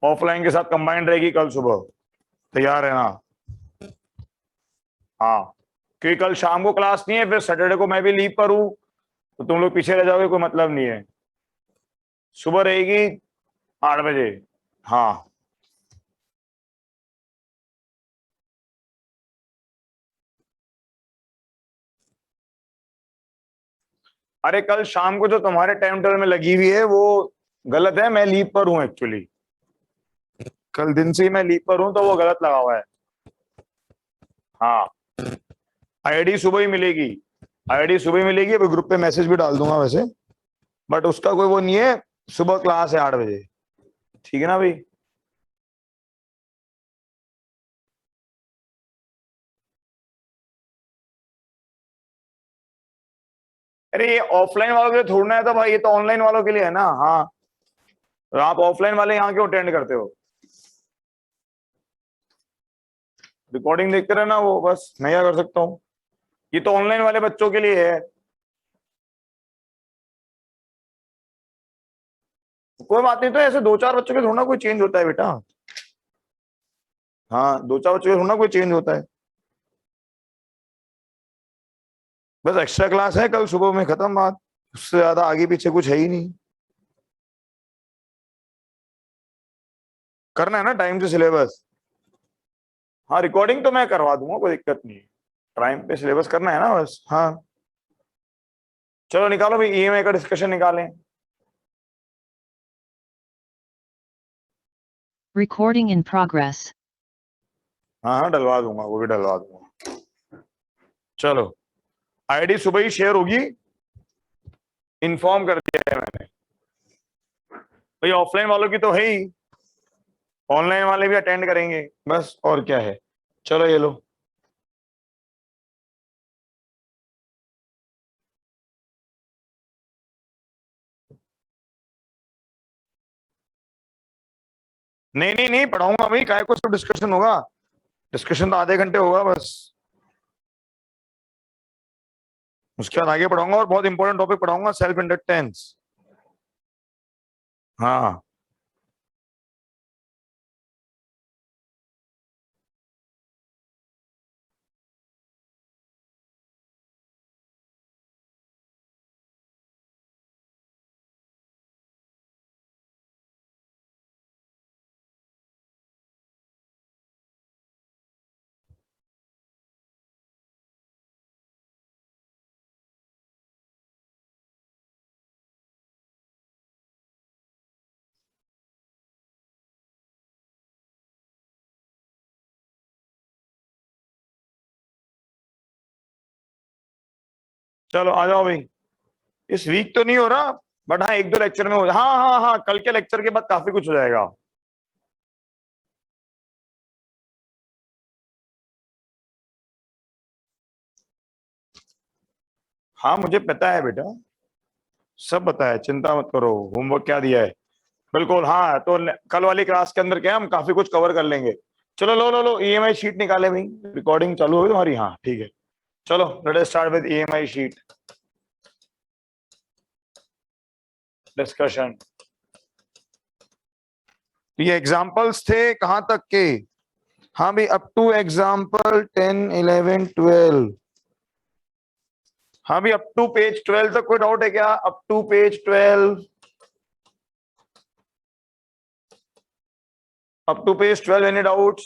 Offline के साथ combined रहेगी कल सुबह, तैयार है ना? हाँ, क्योंकि कल शाम को क्लास नहीं है, फिर सैटरडे को मैं भी लीव पर हूँ, तो तुम लोग पीछे रह जाओगे, कोई मतलब नहीं है। सुबह रहेगी 8 बजे। हाँ, अरे कल शाम को जो तुम्हारे टाइम टेबल में लगी हुई है वो गलत है, मैं लीव पर हूँ एक्चुअली। कल दिन से ही मैं लीव पर हूँ, तो वो गलत लगा हुआ है। हाँ, आईडी सुबह ही मिलेगी, आईडी सुबह ही मिलेगी। अभी ग्रुप पे मैसेज भी डाल दूंगा वैसे, बट उसका कोई वो नहीं है। सुबह क्लास है 8 बजे, ठीक है ना भाई? अरे ये ऑफलाइन वालों के लिए थोड़ना है, तो भाई ये तो ऑनलाइन वालों के लिए है ना। हाँ, तो आप ऑफलाइन वाले यहाँ क्यों अटेंड करते हो? रिकॉर्डिंग देखते रहना, वो बस मैं क्या कर सकता हूँ। ये तो ऑनलाइन वाले बच्चों के लिए है। कोई बात नहीं, तो ऐसे 2-4 बच्चों के थोड़ा कोई चेंज होता है बेटा। हाँ, 2-4 बच्चों के थोड़ा कोई चेंज होता है। बस एक्स्ट्रा क्लास है कल सुबह में, खत्म बात। उससे ज्यादा आगे पीछे कुछ है ही नहीं। करना है ना टाइम से सिलेबस। हाँ, रिकॉर्डिंग तो मैं करवा दूंगा, कोई दिक्कत नहीं है। टाइम पे सिलेबस करना है ना बस। हाँ, चलो निकालो भाई, ईएमआई का डिस्कशन निकालें। Recording in progress. हाँ हाँ, डलवा दूंगा, वो भी डलवा दूंगा। चलो, आईडी सुबह ही शेयर होगी, इन्फॉर्म कर दिया है मैंने भाई। ऑफलाइन वालों की तो है ही, ऑनलाइन वाले भी अटेंड करेंगे बस, और क्या है। चलो ये लो। नहीं नहीं नहीं, पढ़ाऊंगा भाई, काय को सिर्फ डिस्कशन होगा। डिस्कशन तो आधे घंटे होगा बस, उसके बाद आगे पढ़ाऊंगा और बहुत इंपॉर्टेंट टॉपिक पढ़ाऊंगा, सेल्फ इंडक्टेंस। हाँ, चलो आ जाओ भाई। इस वीक तो नहीं हो रहा, बट हाँ 1-2 लेक्चर में हो। हाँ हाँ हाँ, कल के लेक्चर के बाद काफी कुछ हो जाएगा। हाँ, मुझे पता है बेटा, सब पता है, चिंता मत करो। होमवर्क क्या दिया है? बिल्कुल। हाँ, तो कल वाली क्लास के अंदर क्या है, हम काफी कुछ कवर कर लेंगे। चलो लो लो लो, ईएमआई शीट निकाले भाई। रिकॉर्डिंग चालू होगी तुम्हारी? हाँ ठीक है। चलो let start with EMI sheet discussion. ये एग्जांपल्स थे कहां तक के? हाँ भाई, अप टू एग्जांपल 10, 11, 12। हाँ भाई, अप टू पेज 12 तक कोई डाउट है क्या? Up to page 12, up to page 12, any doubts?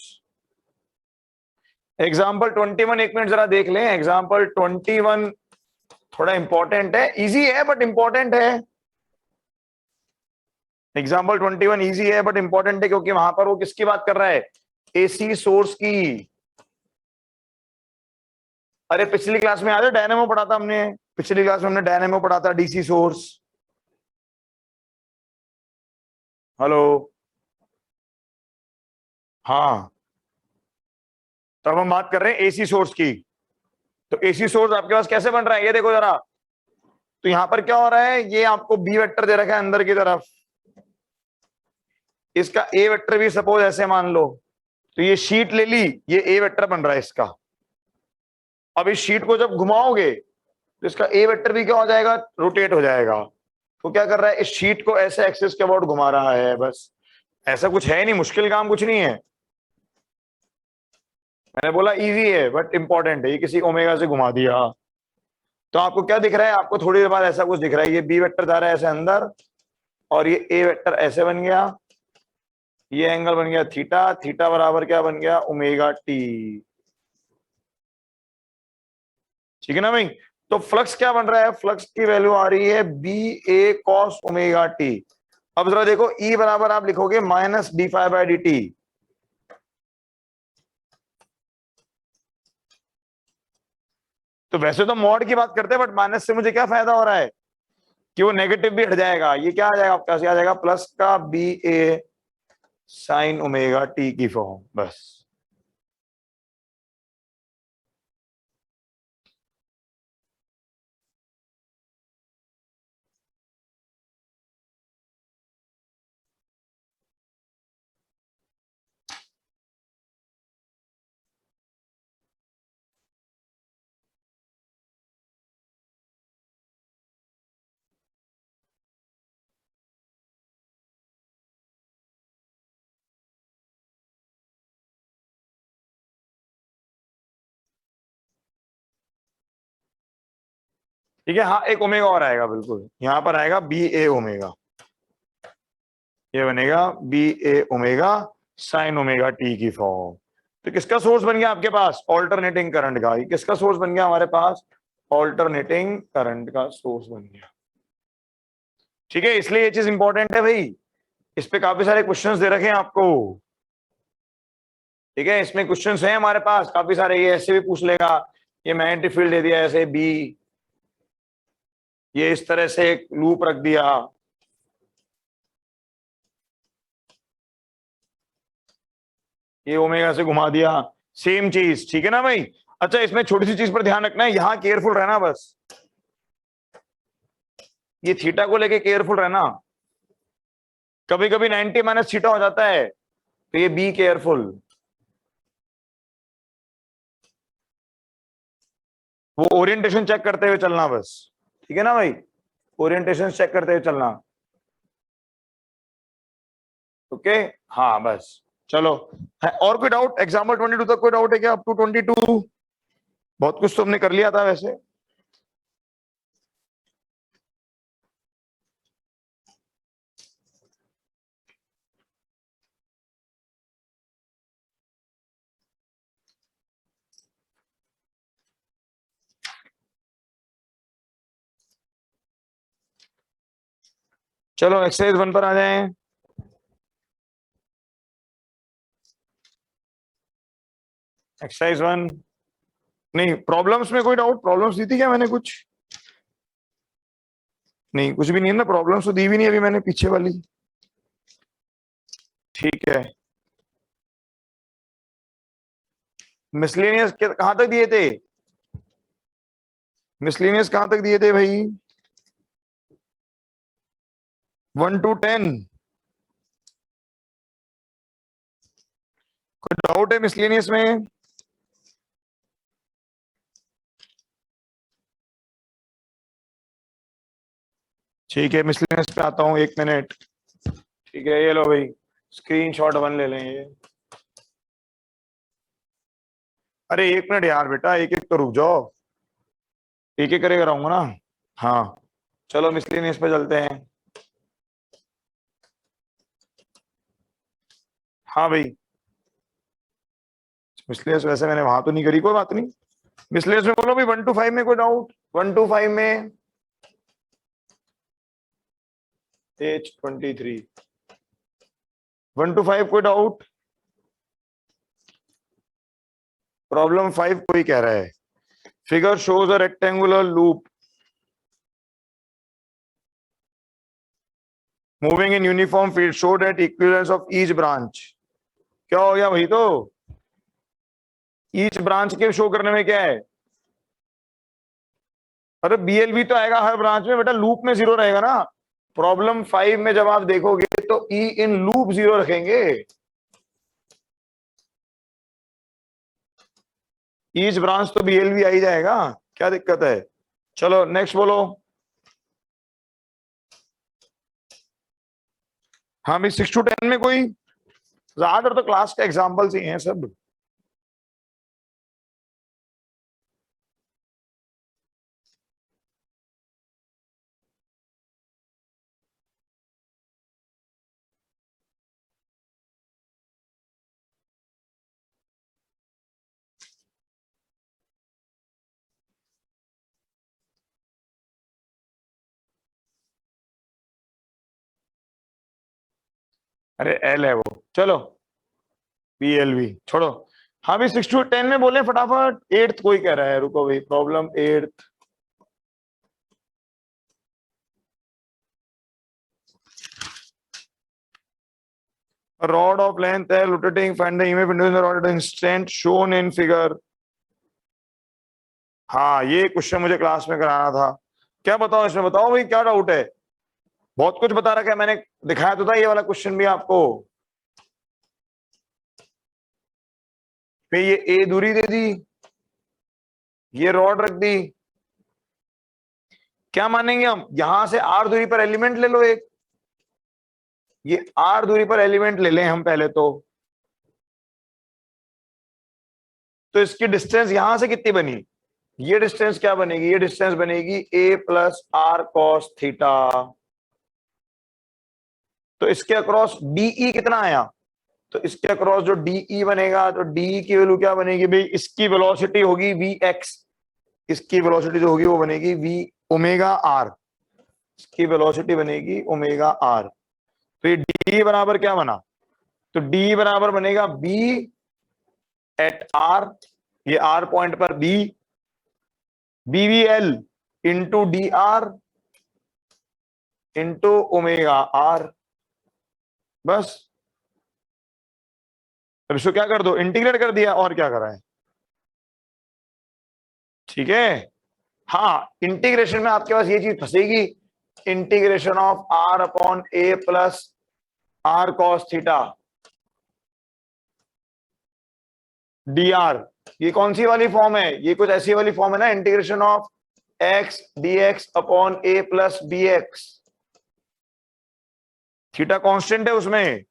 Example 21 एक मिनट जरा देख लें। एग्जाम्पल 21 थोड़ा इंपॉर्टेंट है, इजी है बट इंपॉर्टेंट है। एग्जाम्पल 21 इजी है बट इंपॉर्टेंट है, क्योंकि वहां पर वो किसकी बात कर रहा है? एसी सोर्स की। अरे पिछली क्लास में याद है डायनेमो पढ़ा था हमने? पिछली क्लास में हमने डायनेमो पढ़ा था, डीसी सोर्स। हेलो? हाँ, तब हम बात कर रहे हैं एसी सोर्स की। तो एसी सोर्स आपके पास कैसे बन रहा है ये देखो जरा। तो यहां पर क्या हो रहा है, ये आपको बी वेक्टर दे रखा है अंदर की तरफ, इसका ए वेक्टर भी सपोज ऐसे मान लो। तो ये शीट ले ली, ये ए वेक्टर बन रहा है इसका। अब इस शीट को जब घुमाओगे तो इसका ए वेक्टर भी क्या हो जाएगा? रोटेट हो जाएगा। तो क्या कर रहा है, इस शीट को ऐसे एक्सिस के अबाउट घुमा रहा है बस। ऐसा कुछ है नहीं, मुश्किल काम कुछ नहीं है। मैंने बोला इजी है बट इंपॉर्टेंट है। ये किसी ओमेगा से घुमा दिया तो आपको क्या दिख रहा है? आपको थोड़ी देर बाद ऐसा कुछ दिख रहा है, ये बी वेक्टर जा रहा है ऐसे अंदर और ये ए वेक्टर ऐसे बन गया, ये एंगल बन गया थीटा, थीटा बराबर क्या बन गया? Omega T. ठीक है ना भाई? तो फ्लक्स क्या बन रहा है? फ्लक्स की वैल्यू आ रही है बी ए कॉस ओमेगा टी। अब जरा देखो, ई बराबर आप लिखोगे minus D five by D T. तो वैसे तो मॉड की बात करते हैं बट माइनस से मुझे क्या फायदा हो रहा है कि वो नेगेटिव भी हट जाएगा। ये क्या आ जाएगा आपका? आ जाएगा प्लस का बी ए साइन ओमेगा टी की फॉर्म, बस। ठीक है, हाँ एक ओमेगा और आएगा, बिल्कुल यहां पर आएगा बी ए ओमेगा। ये बनेगा बी ए ओमेगा साइन ओमेगा टी की फॉर्म। तो किसका सोर्स बन गया आपके पास? ऑल्टरनेटिंग करंट का। ये किसका सोर्स बन गया हमारे पास? ऑल्टरनेटिंग करंट का सोर्स बन गया। ठीक है, इसलिए ये चीज इंपॉर्टेंट है भाई। इस पे काफी सारे क्वेश्चंस दे रखे हैं आपको। ठीक है, इसमें क्वेश्चंस हैं हमारे पास काफी सारे। ये ऐसे भी पूछ लेगा, ये मैग्नेटिक फील्ड दे दिया ऐसे बी, ये इस तरह से एक लूप रख दिया, ये ओमेगा से घुमा दिया, सेम चीज। ठीक है ना भाई? अच्छा, इसमें छोटी सी चीज पर ध्यान रखना है, यहां केयरफुल रहना बस। ये थीटा को लेके केयरफुल रहना। कभी कभी 90 माइनस थीटा हो जाता है, तो ये बी केयरफुल। वो ओरिएंटेशन चेक करते हुए चलना बस। ठीक है ना भाई? ओरिएंटेशन चेक करते हुए चलना। ओके, हाँ बस। चलो, है और कोई डाउट? एग्जाम्पल 22 तक कोई डाउट है क्या? अप टू 22 बहुत कुछ तो हमने कर लिया था वैसे। चलो एक्सरसाइज 1 पर आ जाएं। एक्सरसाइज 1। नहीं, प्रॉब्लम्स में कोई डाउट? प्रॉब्लम्स दी थी क्या मैंने कुछ? नहीं, कुछ भी नहीं है ना, प्रॉब्लम्स तो दी भी नहीं अभी मैंने पीछे वाली। ठीक है, मिसलेनियस कहां तक दिए थे? मिसलेनियस कहां तक दिए थे भाई? 1 to 10। कोई डाउट है मिसलेनियस में? ठीक है, मिसलेनियस पे आता हूँ, 1 मिनट। ठीक है, ये लो भाई, स्क्रीनशॉट 1 ले लें ये। अरे 1 मिनट यार बेटा, एक एक तो रुक जाओ, एक एक करके कराऊंगा ना। हाँ, चलो मिसलेनियस पे चलते हैं। हाँ भाई, मिसलेनियस वैसे मैंने वहां तो नहीं करी, कोई बात नहीं। मिसलेनियस में बोलो भाई 1 to 5 में कोई डाउट? 1 to 5 में H23। 1 to 5 कोई डाउट? प्रॉब्लम 5 कोई कह रहा है, figure shows a rectangular loop moving in uniform field, show that equivalence of each branch. क्या हो गया भाई? तो ईच ब्रांच के शो करने में क्या है? अरे बीएलवी तो आएगा हर ब्रांच में बेटा, लूप में 0 रहेगा ना। प्रॉब्लम 5 में जब आप देखोगे तो ई इन लूप 0 रखेंगे। ईच ब्रांच तो बीएलवी आ ही जाएगा, क्या दिक्कत है? चलो नेक्स्ट बोलो। हाँ भाई 6 to 10 में कोई ज्यादातर तो क्लास के एग्जाम्पल्स ही हैं सब। अरे एल है वो, चलो PLV छोड़ो। हाँ भाई 6 to 10 में बोले फटाफट। एट्थ कोई कह रहा है, रुको भाई, problem eighth. Rod of length है rotating, find the image window in the rod at instant shown in figure. हाँ ये क्वेश्चन मुझे क्लास में कराना था। क्या बताओ इसमें, बताओ भाई क्या डाउट है। बहुत कुछ बता रखा है मैंने, दिखाया तो था ये वाला क्वेश्चन भी आपको। फिर ये ए दूरी दे दी, ये रॉड रख दी, क्या मानेंगे हम, यहां से आर दूरी पर एलिमेंट ले लो एक। ये आर दूरी पर एलिमेंट ले लें हम पहले तो इसकी डिस्टेंस यहां से कितनी बनी, ये डिस्टेंस क्या बनेगी, ये डिस्टेंस बनेगी ए प्लस आर कॉस थीटा। तो इसके अक्रॉस डीई कितना आया, तो इसके अक्रॉस जो डीई बनेगा, तो डीई की वैल्यू क्या बनेगी भाई, इसकी वेलोसिटी होगी वी एक्स, इसकी वेलोसिटी जो होगी वो बनेगी वी ओमेगा आर, इसकी वेलोसिटी बनेगी ओमेगा आर। तो ये डी बराबर क्या बना, तो डी बराबर बनेगा बी एट आर, ये आर पॉइंट पर B, BVL into D R into omega R. बस अब इसको क्या कर दो, इंटीग्रेट कर दिया, और क्या करा है। ठीक है, हाँ इंटीग्रेशन में आपके पास ये चीज फंसेगी, integration of R upon A plus R cos theta D R. ये कौन सी वाली फॉर्म है, ये कुछ ऐसी वाली फॉर्म है ना, integration of X D X upon A plus B X. Theta constant है उसमें।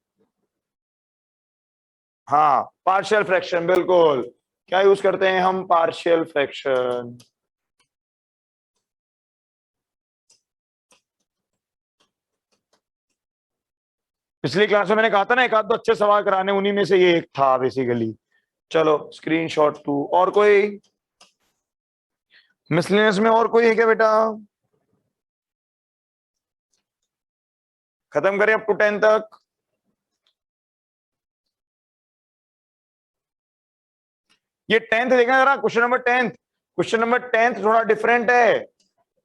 हाँ पार्शियल फ्रैक्शन, बिल्कुल। क्या यूज करते हैं हम, पार्शियल फ्रैक्शन। पिछली क्लास में मैंने कहा था ना, एक आध दो अच्छे सवाल कराने, उन्हीं में से ये एक था बेसिकली। चलो स्क्रीनशॉट 2। और कोई मिसलेनियस में और कोई है क्या बेटा, खत्म करें अप टू 10 तक। ये 10th देखना जरा, question number 10th, question number 10th थोड़ा डिफरेंट है।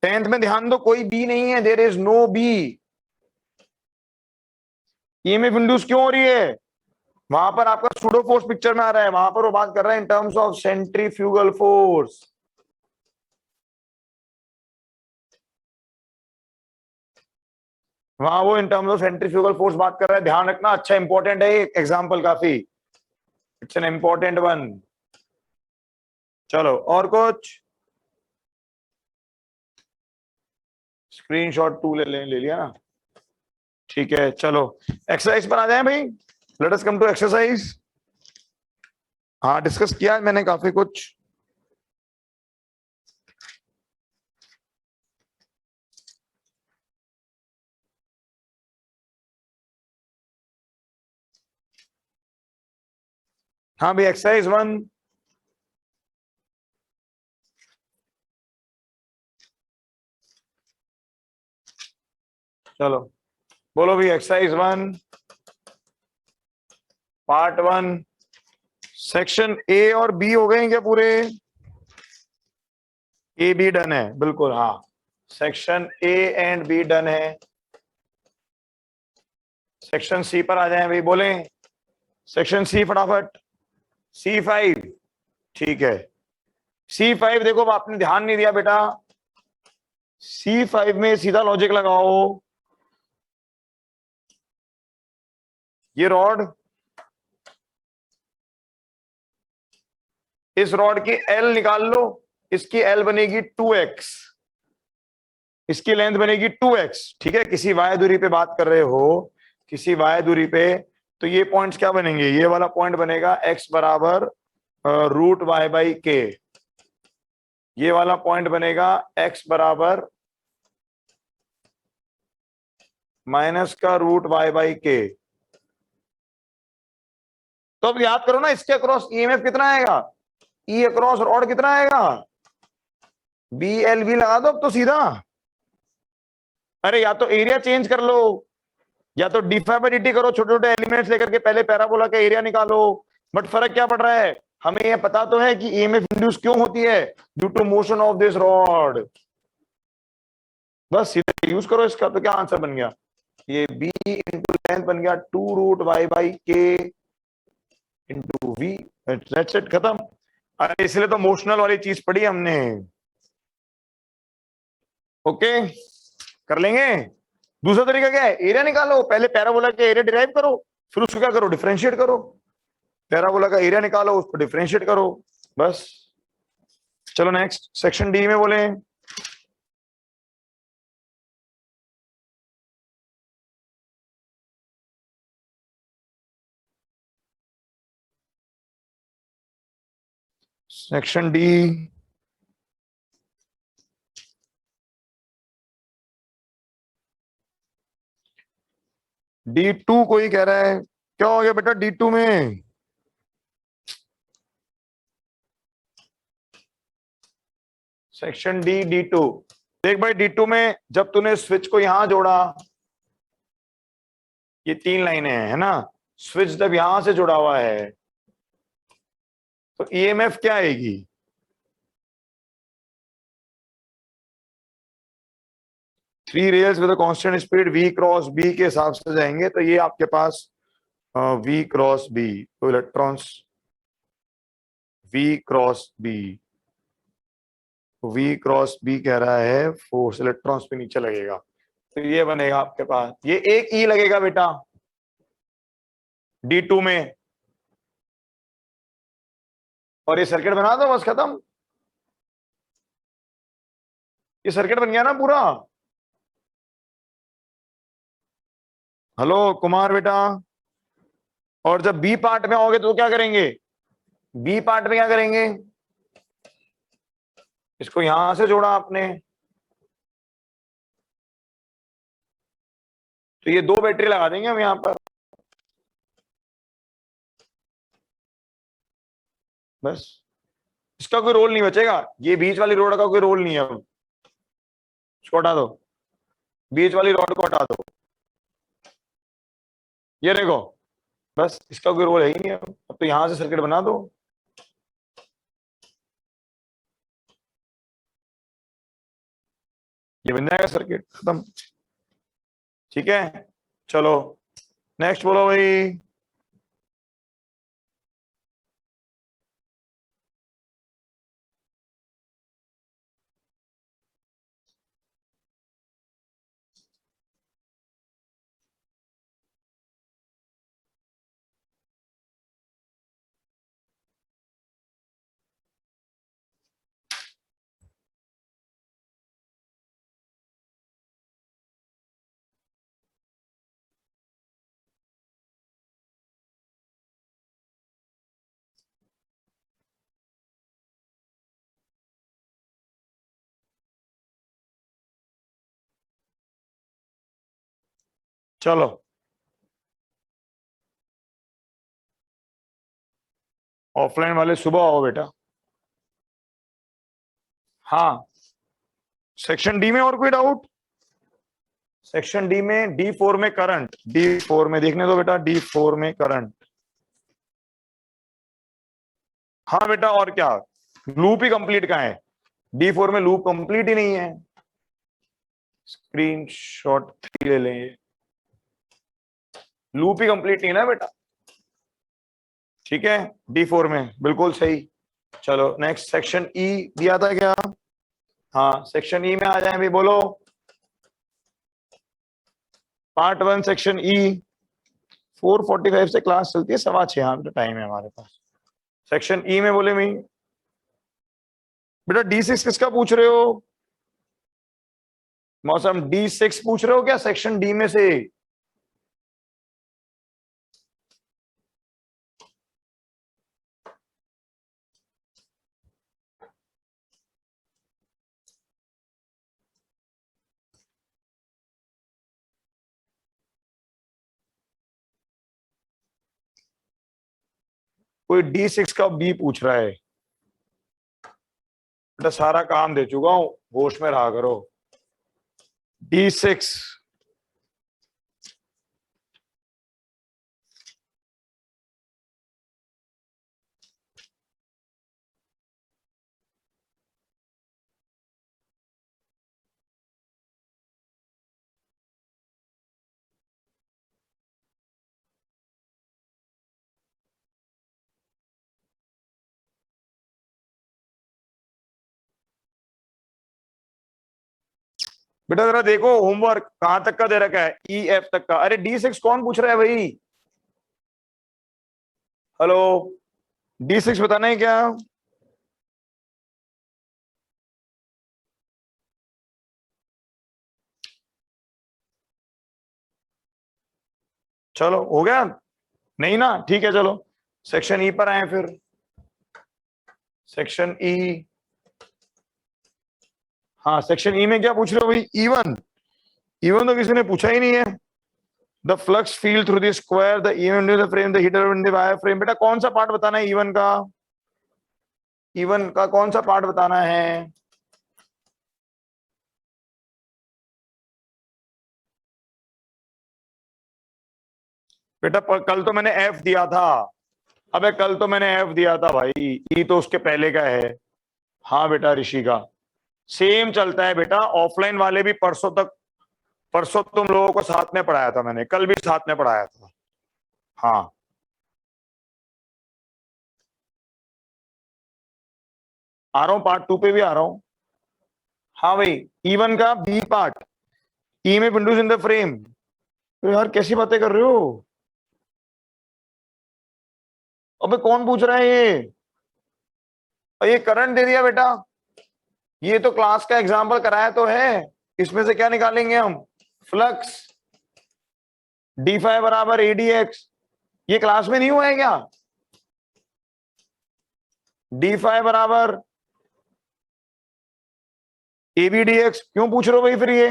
10th में ध्यान दो, कोई बी नहीं है, there is no B. EMF induce क्यों हो रही है, वहां पर आपका सूडो फोर्स पिक्चर में आ रहा है, वहां पर वो बात कर रहा है in terms of centrifugal force. वहां वो in terms of centrifugal force बात कर रहा है, ध्यान रखना, अच्छा इंपॉर्टेंट है एग्जाम्पल काफी, इट्स एन इंपॉर्टेंट वन। चलो और कुछ, स्क्रीनशॉट 2 ले लिया ना, ठीक है। चलो एक्सरसाइज पर आ जाए भाई, let us come to exercise. हाँ डिस्कस किया मैंने काफी कुछ। हाँ भाई एक्सरसाइज 1, चलो बोलो भाई, एक्सरसाइज 1 पार्ट 1 सेक्शन ए और बी हो गए क्या पूरे, ए बी डन है बिल्कुल, हाँ section A and be done है। सेक्शन सी पर आ जाएं भाई, बोले सेक्शन सी फटाफट। C5, ठीक है। C5 देखो आपने ध्यान नहीं दिया बेटा, C5 में सीधा लॉजिक लगाओ, ये रॉड, इस रॉड की L निकाल लो, इसकी L बनेगी 2x, इसकी लेंथ बनेगी 2x, ठीक है। किसी y दूरी पे बात कर रहे हो, किसी y दूरी पे, तो ये पॉइंट्स क्या बनेंगे, ये वाला पॉइंट बनेगा x बराबर रूट वाई बाई के, ये वाला पॉइंट बनेगा x बराबर माइनस का रूट वाई बाई के। तो अब याद करो ना, इसके अक्रॉस ईएमएफ कितना आएगा, ई अक्रॉस रॉड कितना आएगा, बी एल बी लगा दो अब तो सीधा। अरे या तो एरिया चेंज कर लो, या तो डिफाई बाई dt करो, छोटे छोटे एलिमेंट्स लेकर के पहले पैराबोला का एरिया निकालो। बट फर्क क्या पड़ रहा है, हमें यह पता तो है कि ईएमएफ इंड्यूस क्यों होती है, due to motion of this rod. बस सीधे यूज करो इसका, तो क्या आंसर बन गया, ये b इंटू लेंथ बन गया 2 रूट वाई बाई के इंटू वी। दैट्स इट, खत्म। अरे इसलिए तो मोशनल वाली चीज पढ़ी हमने। ओके, कर लेंगे। दूसरा तरीका क्या है, एरिया निकालो, पहले पैराबोला के एरिया डिराइव करो, फिर उसको क्या करो, डिफरेंशिएट करो। पैराबोला का एरिया निकालो, उसको डिफरेंशिएट करो, बस। चलो नेक्स्ट, सेक्शन डी में बोले, सेक्शन डी D2 कोई कह रहा है, क्या हो गया बेटा D2 में, सेक्शन डी D2। देख भाई D2 में जब तूने स्विच को यहां जोड़ा, ये 3 लाइनें हैं, है ना, स्विच जब यहां से जुड़ा हुआ है तो ईएमएफ क्या आएगी, three rails with constant speed v cross b के हिसाब से जाएंगे, तो ये आपके पास v क्रॉस b, तो electrons v cross b, v cross b कह रहा है फोर्स इलेक्ट्रॉन्स पे नीचे लगेगा, तो ये बनेगा आपके पास, ये एक ई लगेगा बेटा D2 में, और ये सर्किट बना दो, बस खत्म। ये सर्किट बन गया ना पूरा। हेलो कुमार बेटा, और जब बी पार्ट में आओगे तो क्या करेंगे, बी पार्ट में क्या करेंगे, इसको यहां से जोड़ा आपने, तो ये 2 बैटरी लगा देंगे हम यहां पर, बस। इसका कोई रोल नहीं बचेगा, ये बीच वाली रोड का कोई रोल नहीं है, अब इसको हटा दो, बीच वाली रोड को हटा दो, ये देखो, बस इसका कोई रोल है ही नहीं, अब तो यहां से सर्किट बना दो। ये बन जाएगा सर्किट, खत्म। ठीक है, चलो नेक्स्ट बोलो भाई। चलो ऑफलाइन वाले सुबह आओ बेटा। हाँ, सेक्शन डी में और कोई डाउट, सेक्शन डी में D4 में करंट, D4 में देखने दो बेटा, D4 में करंट। हाँ बेटा, और क्या, लूप ही कंप्लीट कहाँ है, D4 में लूप कंप्लीट ही नहीं है, स्क्रीनशॉट 3 ले लेंगे, लूप ही कंप्लीट नहीं ना बेटा। ठीक है, D4 में बिल्कुल सही। चलो नेक्स्ट, सेक्शन ई दिया था क्या, हाँ सेक्शन ई में आ जाए भी, बोलो पार्ट 1 सेक्शन ई। 4:45 से क्लास चलती है, 6:15 यहाँ पे टाइम है हमारे पास। सेक्शन ई में बोले मैं बेटा D6 किसका पूछ रहे हो, मौसम D6 पूछ रहे हो क्या सेक्शन डी में से, कोई D6 का B पूछ रहा है, बेटा सारा काम दे चुका हूं, होश में रहा करो। D6 बेटा जरा देखो होमवर्क कहां तक का दे रखा है, E F तक का। अरे D6 कौन पूछ रहा है भाई? हेलो, D6 बताना है क्या? चलो हो गया, नहीं ना, ठीक है चलो सेक्शन ई पर आए फिर। सेक्शन ई, हाँ सेक्शन ई में क्या पूछ रहे हो भाई? E1, E1 तो किसी ने पूछा ही नहीं है। The flux field through the square, the E1 frame, the heater in the wire frame. बेटा कौन सा पार्ट बताना है E1 का? E1 का कौन सा पार्ट बताना है? बेटा कल तो मैंने F दिया था। अबे कल तो मैंने F दिया था भाई, E तो उसके पहले का है। हाँ बेटा ऋषि का सेम चलता है बेटा, ऑफलाइन वाले भी परसों तक, परसों तुम लोगों को साथ में पढ़ाया था मैंने, कल भी साथ में पढ़ाया था। हाँ आ रहा हूँ, पार्ट 2 पे भी आ रहा हूँ। हाँ भाई E1 का बी पार्ट, ई में विंडोज इन द फ्रेम। तो यार कैसी बातें कर रहे हो? अबे कौन पूछ रहा है ये? ये करंट दे दिया बेटा, ये तो क्लास का एग्जाम्पल कराया तो है, इसमें से क्या निकालेंगे हम? फ्लक्स D5 बराबर ADX। ये क्लास में नहीं हुआ है क्या? D5 बराबर ABDX। क्यों पूछ रहे हो भाई फिर ये?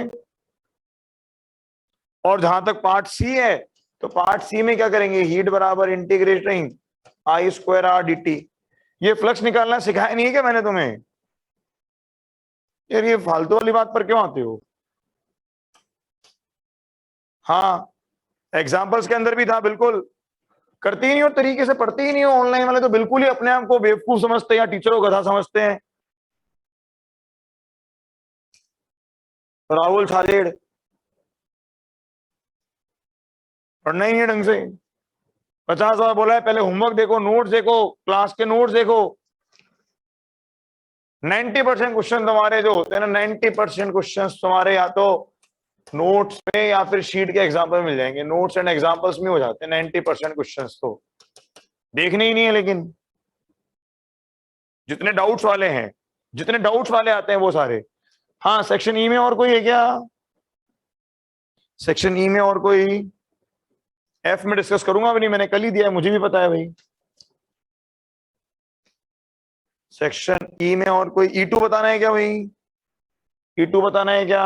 और जहां तक पार्ट सी है, तो पार्ट सी में क्या करेंगे? हीट बराबर इंटीग्रेटिंग I²R/dt। ये फ्लक्स निकालना सिखाया नहीं है क्या मैंने तुम्हें? यार ये फालतू वाली बात पर क्यों आते हो? हाँ एग्जाम्पल्स के अंदर भी था, बिल्कुल करती ही नहीं हो, तरीके से पढ़ती ही नहीं हो। ऑनलाइन वाले तो बिल्कुल ही अपने आप को बेवकूफ समझते हैं या टीचर को गधा समझते हैं। राहुल छालेड़, पढ़ना ही नहीं है ढंग से। 50 बार बोला है, पहले होमवर्क देखो, नोट्स देखो, क्लास के नोट्स देखो। 90% क्वेश्चन तुम्हारे जो होते हैं ना, 90% क्वेश्चन तुम्हारे या तो नोट्स में या फिर शीट के एग्जाम्पल मिल जाएंगे। नोट्स एंड एग्जाम्पल्स में हो जाते हैं 90% क्वेश्चन, तो देखने ही नहीं है। लेकिन जितने डाउट्स वाले हैं, जितने डाउट्स वाले आते हैं वो सारे। हाँ सेक्शन ई में और कोई है क्या? सेक्शन ई में और कोई? एफ में डिस्कस करूंगा, अभी नहीं, मैंने कल ही दिया है, मुझे भी पता है भाई। सेक्शन ई में और कोई? E2 बताना है क्या भाई? E2 बताना है क्या?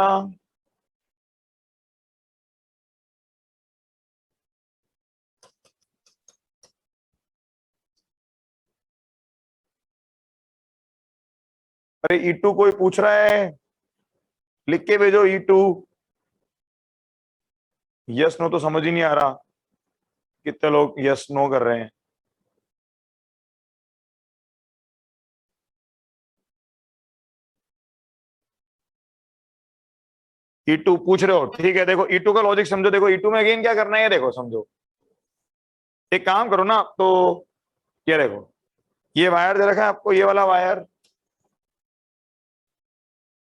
अरे E2 कोई पूछ रहा है? लिख के भेजो E2। यस नो तो समझ ही नहीं आ रहा, कितने लोग यस नो कर रहे हैं। E2 पूछ रहे हो, ठीक है। देखो E2 का लॉजिक समझो। देखो E2 में अगेन क्या करना है, देखो समझो। एक काम करो ना, तो ये देखो, ये वायर दे रखा है आपको, ये वाला वायर।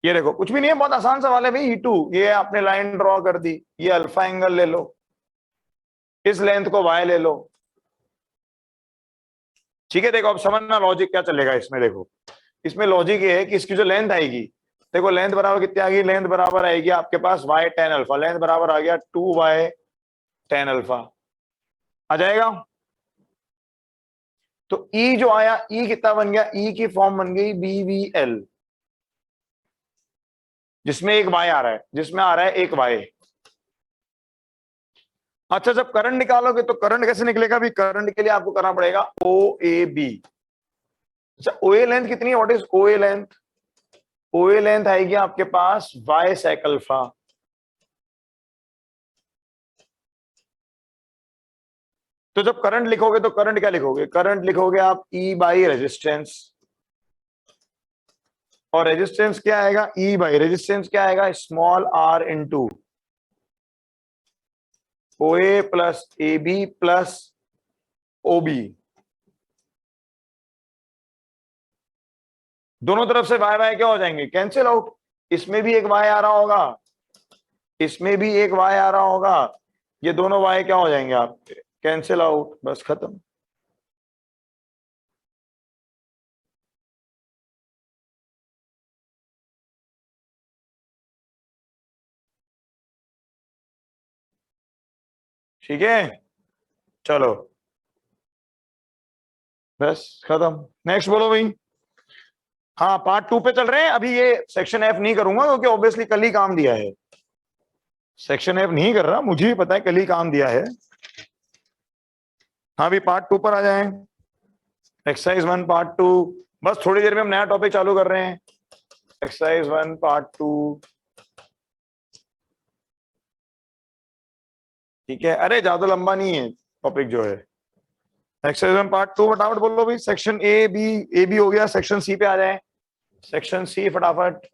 ये देखो कुछ भी नहीं है, बहुत आसान सवाल है भाई। E2 ये आपने लाइन ड्रॉ कर दी, ये अल्फा एंगल ले लो, इस लेंथ को y ले लो, ठीक है। देखो अब समझना लॉजिक क्या चलेगा इसमें। देखो इसमें लॉजिक ये है कि इसकी जो लेंथ आएगी, देखो लेंथ बराबर कितनी आ गई? लेंथ बराबर आएगी आपके पास y tan अल्फा। लेंथ बराबर आ गया 2y tan अल्फा, आ जाएगा। तो E जो आया, E कितना बन गया? E की फॉर्म बन गई BVL, जिसमें एक y आ रहा है, जिसमें आ रहा है एक y। अच्छा, जब करंट निकालोगे तो करंट कैसे निकलेगा? भी करंट के लिए आपको करना पड़ेगा ओ ए बी। अच्छा, ओ ए लेंथ कितनी है? What is O A length? O A length आएगी आपके पास वाई सेक अल्फा। तो जब करंट लिखोगे तो करंट क्या लिखोगे? करंट लिखोगे आप ई बाई रेजिस्टेंस। और रेजिस्टेंस क्या आएगा? ई बाई रेजिस्टेंस क्या आएगा? Small R into O A plus A B plus O B. दोनों तरफ से वाई वाई क्या हो जाएंगे? Cancel out. इसमें भी एक वाई आ रहा होगा, इसमें भी एक वाई आ रहा होगा, ये दोनों वाई क्या हो जाएंगे आपके? कैंसिल आउट, बस खत्म। ठीक है, चलो बस खत्म। नेक्स्ट बोलो भाई। हाँ, पार्ट 2 पे चल रहे हैं अभी। ये सेक्शन एफ नहीं करूंगा क्योंकि ऑब्वियसली कल ही काम दिया है। सेक्शन एफ नहीं कर रहा, मुझे ही पता है कल ही काम दिया है। हाँ, अभी पार्ट 2 पर आ जाएं। Exercise 1 part 2। बस थोड़ी देर में हम नया टॉपिक चालू कर रहे हैं। Exercise 1 part 2। ठीक है, अरे ज्यादा लंबा नहीं है टॉपिक जो है। एक्सरसाइज 1 पार्ट 2 फटाफट बोलो भाई। सेक्शन ए बी हो गया, सेक्शन सी पे आ जाए। सेक्शन सी फटाफट।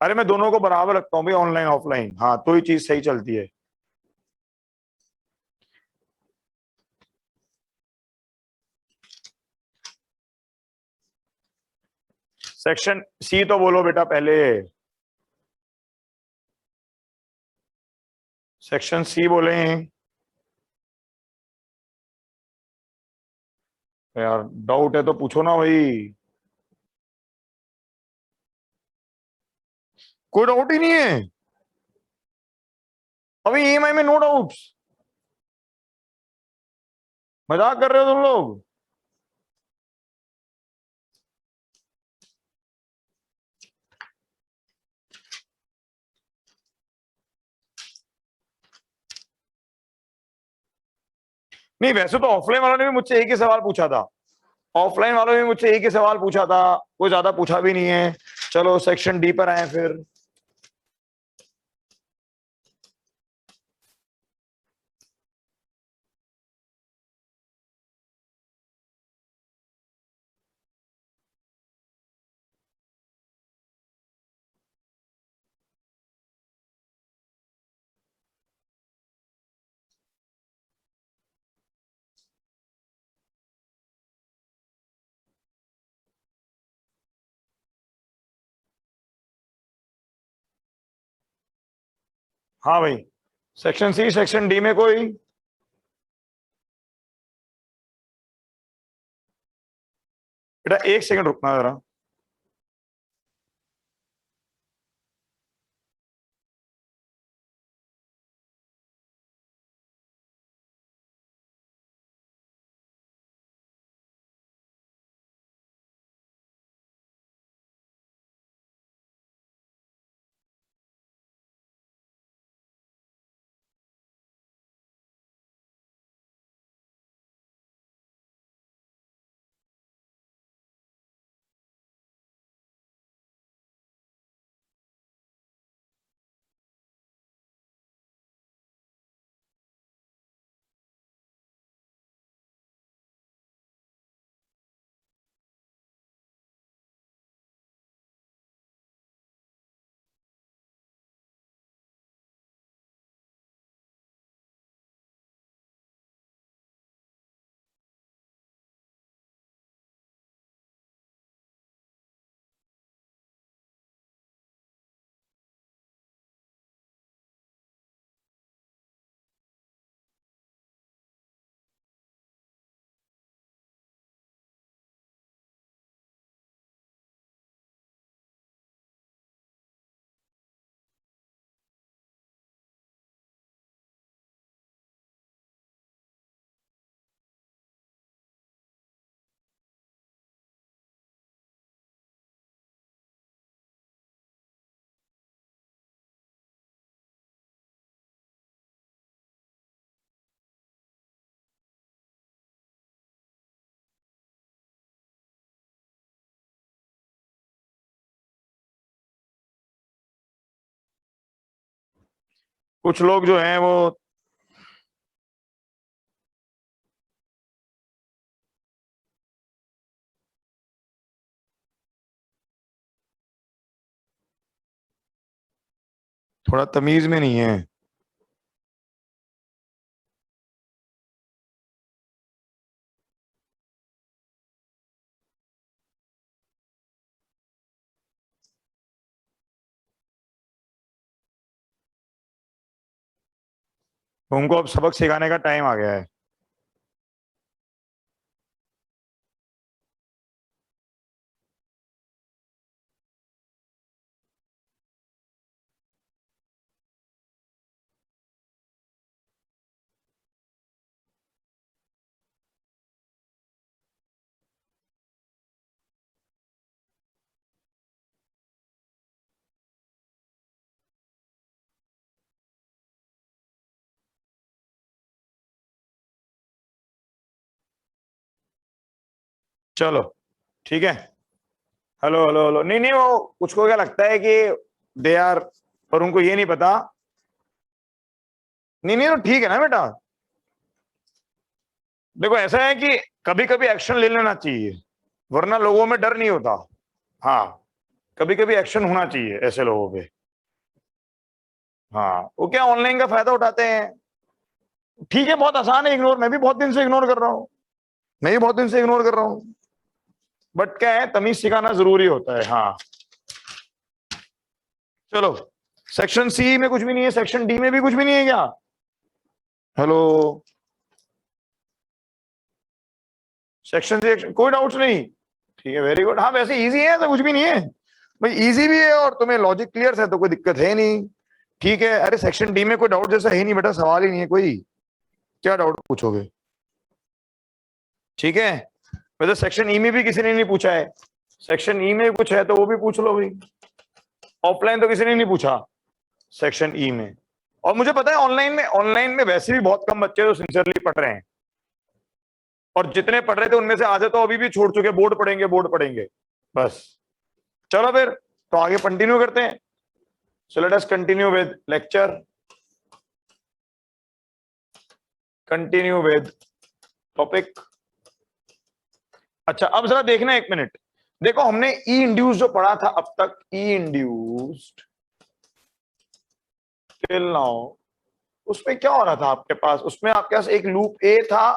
अरे मैं दोनों को बराबर रखता हूँ भाई, ऑनलाइन ऑफलाइन, हाँ तो ही चीज सही चलती है। सेक्शन सी तो बोलो बेटा पहले। सेक्शन सी बोले यार। डाउट है तो पूछो ना भाई। कोई डाउट ही नहीं है अभी ईएमआई में? No doubts? मजाक कर रहे हो तुम लोग? नहीं, वैसे तो ऑफलाइन वालों ने भी मुझसे एक ही सवाल पूछा था। ऑफलाइन वालों ने मुझसे एक ही सवाल पूछा था, कोई ज्यादा पूछा भी नहीं है। चलो सेक्शन डी पर आए फिर। हाँ भाई, सेक्शन सी सेक्शन डी में कोई? बेटा एक सेकंड रुकना जरा। कुछ लोग जो हैं वो थोड़ा तमीज में नहीं है। उनको अब सबक सिखाने का टाइम आ गया है। चलो ठीक है। हेलो हेलो हेलो, नहीं नहीं, वो कुछ को क्या लगता है कि दे आर, पर उनको ये नहीं पता। नहीं नहीं, तो ठीक है ना बेटा। देखो ऐसा है कि कभी कभी एक्शन ले लेना चाहिए, वरना लोगों में डर नहीं होता। हाँ, कभी कभी एक्शन होना चाहिए ऐसे लोगों पे। हाँ, वो क्या ऑनलाइन का फायदा उठाते हैं। ठीक है, बहुत आसान है इग्नोर, मैं भी बहुत दिन से इग्नोर कर रहा हूँ, मैं भी बहुत दिन से इग्नोर कर रहा हूँ। बट क्या है, तमीज सिखाना जरूरी होता है। हाँ चलो, सेक्शन सी में कुछ भी नहीं है, सेक्शन डी में भी कुछ भी नहीं है क्या? हेलो, सेक्शन सी कोई डाउट्स नहीं? ठीक है, वेरी गुड। हाँ वैसे इजी है, तो कुछ भी नहीं है भाई, इजी भी है और तुम्हें लॉजिक क्लियर है तो कोई दिक्कत है नहीं। ठीक है, अरे सेक्शन डी में कोई डाउट जैसा है नहीं बेटा, सवाल ही नहीं है कोई, क्या डाउट पूछोगे? ठीक है, वैसे सेक्शन ई में भी किसी ने नहीं पूछा है, सेक्शन ई में कुछ है तो वो भी पूछ लो भाई। ऑफलाइन तो किसी ने नहीं पूछा सेक्शन ई में। और मुझे पता है ऑनलाइन में वैसे भी बहुत कम बच्चे तो सिंसियरली पढ़ रहे हैं, और जितने पढ़ रहे थे उनमें से आधे तो अभी भी छोड़ चुके, बोर्ड पढ़ेंगे बोर्ड पढ़ेंगे बस। चलो फिर तो आगे कंटिन्यू करते हैं। So let us continue with lecture, continue with topic. अच्छा अब जरा देखना, एक मिनट देखो, हमने ई इंड्यूस जो पढ़ा था अब तक, ई इंड्यूस्ड टिल नाउ, उसमें क्या हो रहा था आपके पास? उसमें आपके पास एक लूप ए था,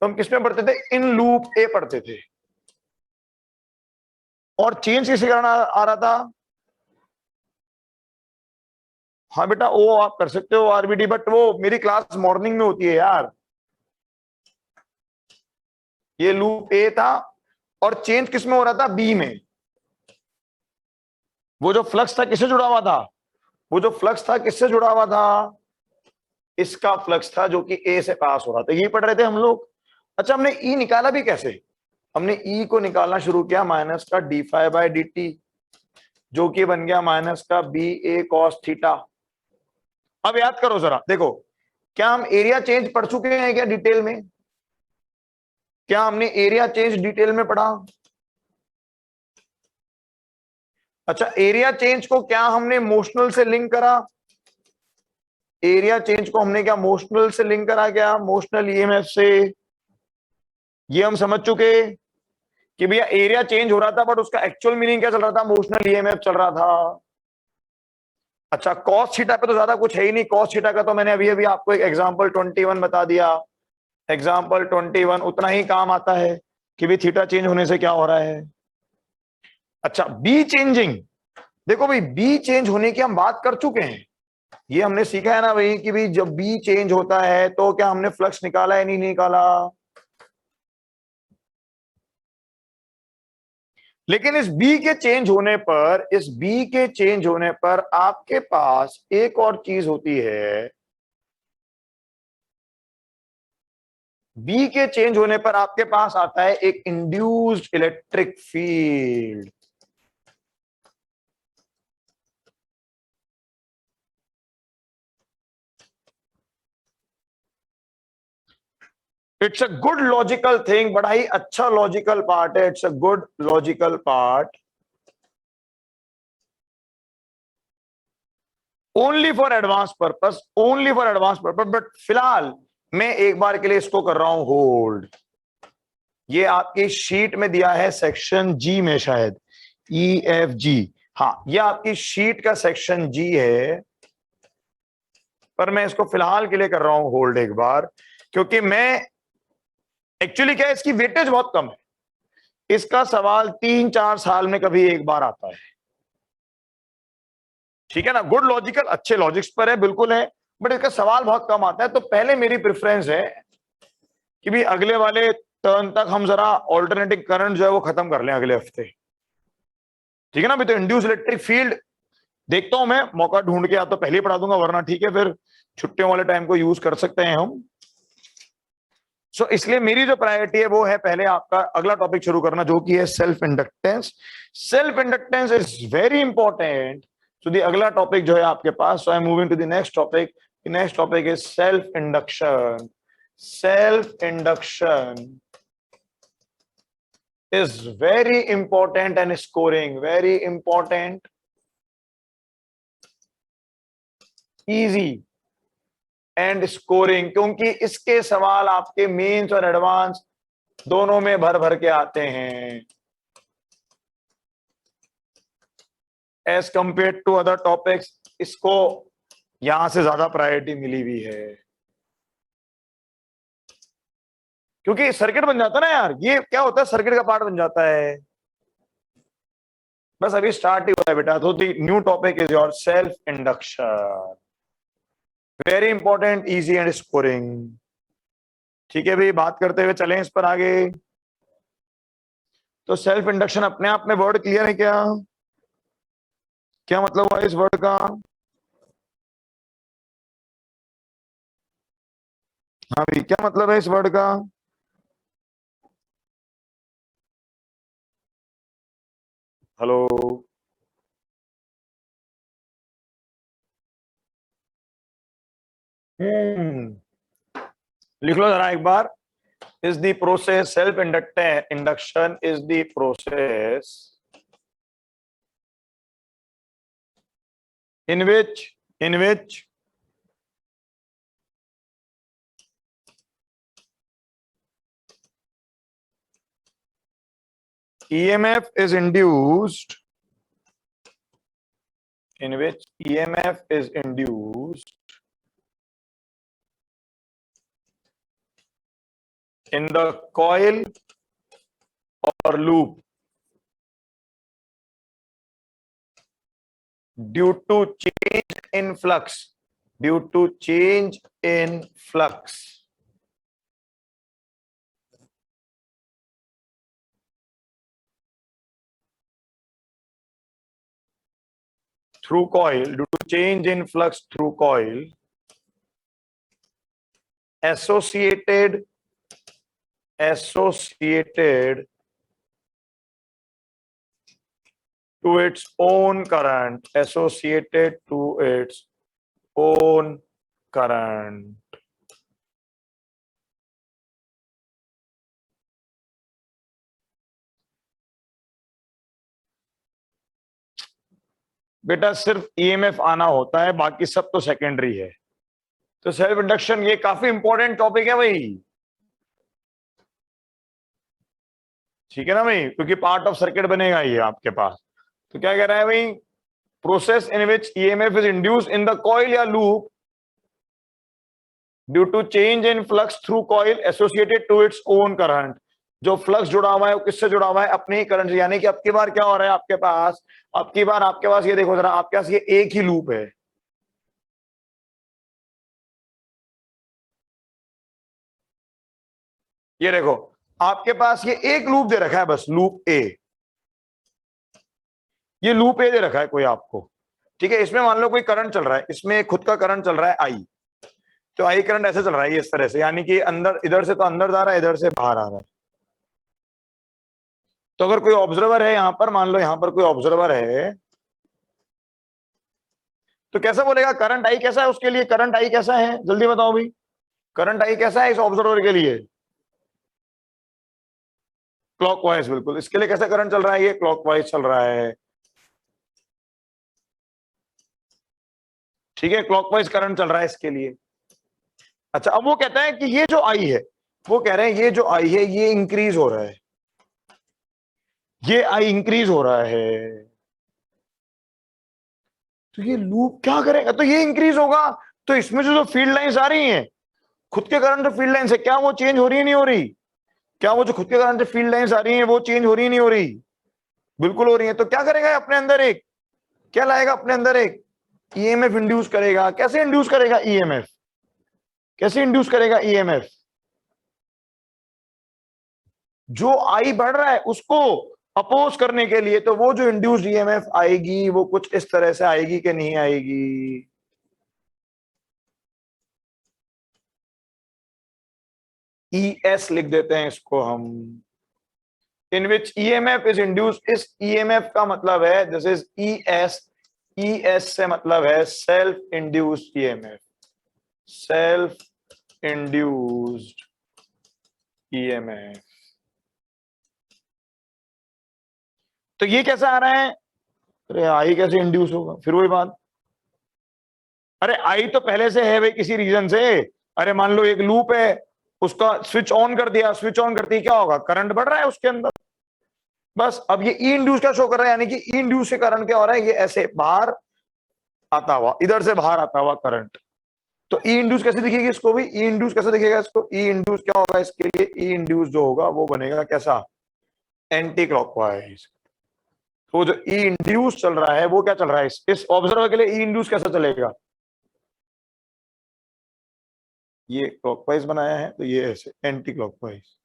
तो हम किसमें पढ़ते थे? इन लूप ए पढ़ते थे। और चेंज किसे करना आ रहा था? हाँ बेटा, वो आप कर सकते हो आरबीटी, बट वो मेरी क्लास मॉर्निंग में होती है यार। ये लूप ए था और चेंज किसमें हो रहा था? बी में। वो जो फ्लक्स था किससे जुड़ा हुआ था? वो जो फ्लक्स था किससे जुड़ा हुआ था? इसका फ्लक्स था जो कि ए से पास हो रहा था, ये पढ़ रहे थे हम लोग। अच्छा, हमने ई निकाला भी कैसे? हमने ई को निकालना शुरू किया माइनस का D five by D T, जो कि बन गया माइनस का बी ए कॉस थीटा। अब याद करो जरा, देखो क्या हम एरिया चेंज पढ़ चुके हैं क्या डिटेल में? क्या हमने एरिया चेंज डिटेल में पढ़ा? अच्छा, एरिया चेंज को क्या हमने मोशनल से लिंक करा? एरिया चेंज को हमने क्या मोशनल से लिंक करा? क्या मोशनल ईएमएफ से? ये हम समझ चुके कि भैया एरिया चेंज हो रहा था, बट उसका एक्चुअल मीनिंग क्या चल रहा था? मोशनल ईएमएफ चल रहा था। अच्छा, कॉस थीटा पे तो ज्यादा कुछ है ही नहीं, कॉस थीटा का तो मैंने अभी अभी आपको एक एग्जांपल 21 बता दिया। एग्जांपल 21 उतना ही काम आता है कि भी थीटा चेंज होने से क्या हो रहा है। अच्छा, बी चेंजिंग, देखो भाई बी चेंज होने की हम बात कर चुके हैं, ये हमने सीखा है ना भाई कि भाई जब बी चेंज होता है तो क्या हमने फ्लक्स निकाला है नहीं निकाला? लेकिन इस बी के चेंज होने पर, इस बी के चेंज होने पर आपके पास एक और चीज होती है। बी के चेंज होने पर आपके पास आता है एक induced electric field. It's a good logical thing, बड़ा ही अच्छा लॉजिकल पार्ट है, it's a good logical part. Only for advance purpose, only for advance purpose. But फिलहाल मैं एक बार के लिए इसको कर रहा हूं होल्ड। ये आपकी शीट में दिया है सेक्शन जी में शायद, EFG। हाँ, ये आपकी शीट का सेक्शन जी है, पर मैं इसको फिलहाल के लिए कर रहा हूं होल्ड एक बार, क्योंकि मैं एक्चुअली क्या है, इसकी वेटेज बहुत कम है। इसका सवाल 3-4 साल में कभी एक बार आता है, ठीक है ना। गुड लॉजिकल, अच्छे लॉजिक्स पर है, बिल्कुल है, बट इसका सवाल बहुत कम आता है। तो पहले मेरी प्रेफरेंस है कि भी अगले वाले टर्न तक हम जरा ऑल्टरनेटिंग करंट जो है वो खत्म कर लें अगले हफ्ते, ठीक है ना। भी तो इंड्यूस इलेक्ट्रिक फील्ड देखता हूं मैं, मौका ढूंढ के, या तो पहले ही पढ़ा दूंगा, वरना ठीक है फिर छुट्टियों वाले टाइम को यूज कर सकते हैं हम। सो इसलिए मेरी जो प्रायोरिटी है वो है पहले आपका अगला टॉपिक शुरू करना, जो कि है self inductance. Self inductance is very important. So the अगला टॉपिक जो है आपके पास, so I am moving to the next topic. Next topic is self induction. Self induction is very important and scoring very important, easy and scoring, क्योंकि इसके सवाल आपके mains और एडवांस दोनों में भर भर के आते हैं as compare to other topics. इसको यहां से ज्यादा प्रायोरिटी मिली हुई है, क्योंकि सर्किट बन जाता है ना यार। ये क्या होता है, सर्किट का पार्ट बन जाता है। बस अभी स्टार्ट ही हुआ है बेटा। तो the new topic is your self induction, very important, easy and scoring. ठीक है भाई, बात करते हुए चलें इस पर आगे। तो सेल्फ इंडक्शन अपने आप में वर्ड क्लियर है क्या? क्या मतलब हुआ इस वर्ड का? हाँ भाई, क्या मतलब है इस वर्ड का? हेलो, लिख लो जरा एक बार। is the process, self induction is the process in which EMF is induced, in which EMF is induced in the coil or loop due to change in flux, due to change in flux through coil, due to change in flux through coil associated to its own current, associated to its own current. बेटा सिर्फ EMF आना होता है, बाकी सब तो secondary है। तो सेल्फ इंडक्शन ये काफी इंपॉर्टेंट टॉपिक है भाई, ठीक है ना भाई, क्योंकि पार्ट ऑफ सर्किट बनेगा ये आपके पास। तो क्या कह रहा है भाई, process in which EMF is induce in the coil या loop due to change in flux through coil associated to its own current. जो फ्लक्स जुड़ा हुआ है वो किससे जुड़ा हुआ है? अपने ही करंट से। यानी कि अब की बार क्या हो रहा है आपके पास, अब की बार आपके पास ये देखो जरा, आपके पास ये एक ही लूप है, ये देखो आपके पास ये एक लूप दे रखा है, बस लूप ए, ये लूप ए दे रखा है कोई आपको, ठीक है। इसमें मान लो कोई करंट चल रहा है, इसमें खुद का करंट चल रहा है आई। तो आई करंट ऐसे चल रहा है इस तरह से, यानी कि अंदर, इधर से तो अंदर जा रहा है, इधर से बाहर आ रहा है। तो अगर कोई ऑब्जर्वर है यहां पर, मान लो यहां पर कोई ऑब्जर्वर है, तो कैसा बोलेगा करंट आई कैसा है उसके लिए? करंट आई कैसा है जल्दी बताओ भाई, करंट आई कैसा है इस ऑब्जर्वर के लिए? क्लॉकवाइज, बिल्कुल। इसके लिए कैसा करंट चल रहा है? ये क्लॉकवाइज चल रहा है। ठीक है, क्लॉकवाइज करंट चल रहा है इसके लिए। अच्छा, अब वो कहता है कि ये जो आई है, वो कह रहे हैं ये जो आई है ये इंक्रीज हो रहा है, ये आई इंक्रीज हो रहा है, तो ये लूप क्या करेगा, तो ये इंक्रीज होगा, तो इसमें जो फील्ड लाइंस आ रही हैं, खुद के कारण जो फील्ड लाइंस है, क्या वो चेंज हो रही है नहीं हो रही? क्या वो जो खुद के कारण जो फील्ड लाइंस आ रही हैं वो चेंज हो रही है नहीं हो रही? बिल्कुल हो रही है। तो क्या करेगा अपने अंदर एक, क्या लाएगा अपने अंदर एक ईएमएफ इंड्यूस करेगा। कैसे इंड्यूस करेगा ईएमएफ, कैसे इंड्यूस करेगा ईएमएफ? जो आई बढ़ रहा है उसको अपोज करने के लिए, तो वो जो इंड्यूस्ड ईएमएफ आएगी वो कुछ इस तरह से आएगी कि नहीं आएगी? ES लिख देते हैं इसको हम, इन विच ईएमएफ इज इंड्यूस्ड। इस ईएमएफ का मतलब है दिस इज ES, ES से मतलब है self induced EMF, self induced EMF. तो ये कैसे आ रहा है? अरे आई कैसे इंड्यूस होगा, फिर वही बात, अरे आई तो पहले से है भाई किसी रीजन से। अरे मान लो एक लूप है, उसका स्विच ऑन कर दिया, स्विच ऑन करते ही क्या होगा, करंट बढ़ रहा है उसके अंदर, बस। अब ये ई इंड्यूस क्या शो कर रहा है, यानी कि ई इंड्यूस के कारण क्या हो रहा है, ये ऐसे बाहर आता हुआ, इधर से बाहर आता हुआ करंट। तो ई इंड्यूस कैसे दिखेगी इसको भी, ई इंड्यूस कैसे दिखेगा इसको, ई इंड्यूस क्या होगा इसके लिए, ई इंड्यूस जो होगा वो बनेगा कैसा, एंटी क्लॉकवाइज। तो जो ई इंड्यूस चल रहा है वो क्या चल रहा है, इस ऑब्जर्वर के लिए ई इंड्यूस कैसा चलेगा, ये क्लॉकवाइज बनाया है तो ये ऐसे एंटी क्लॉकवाइज,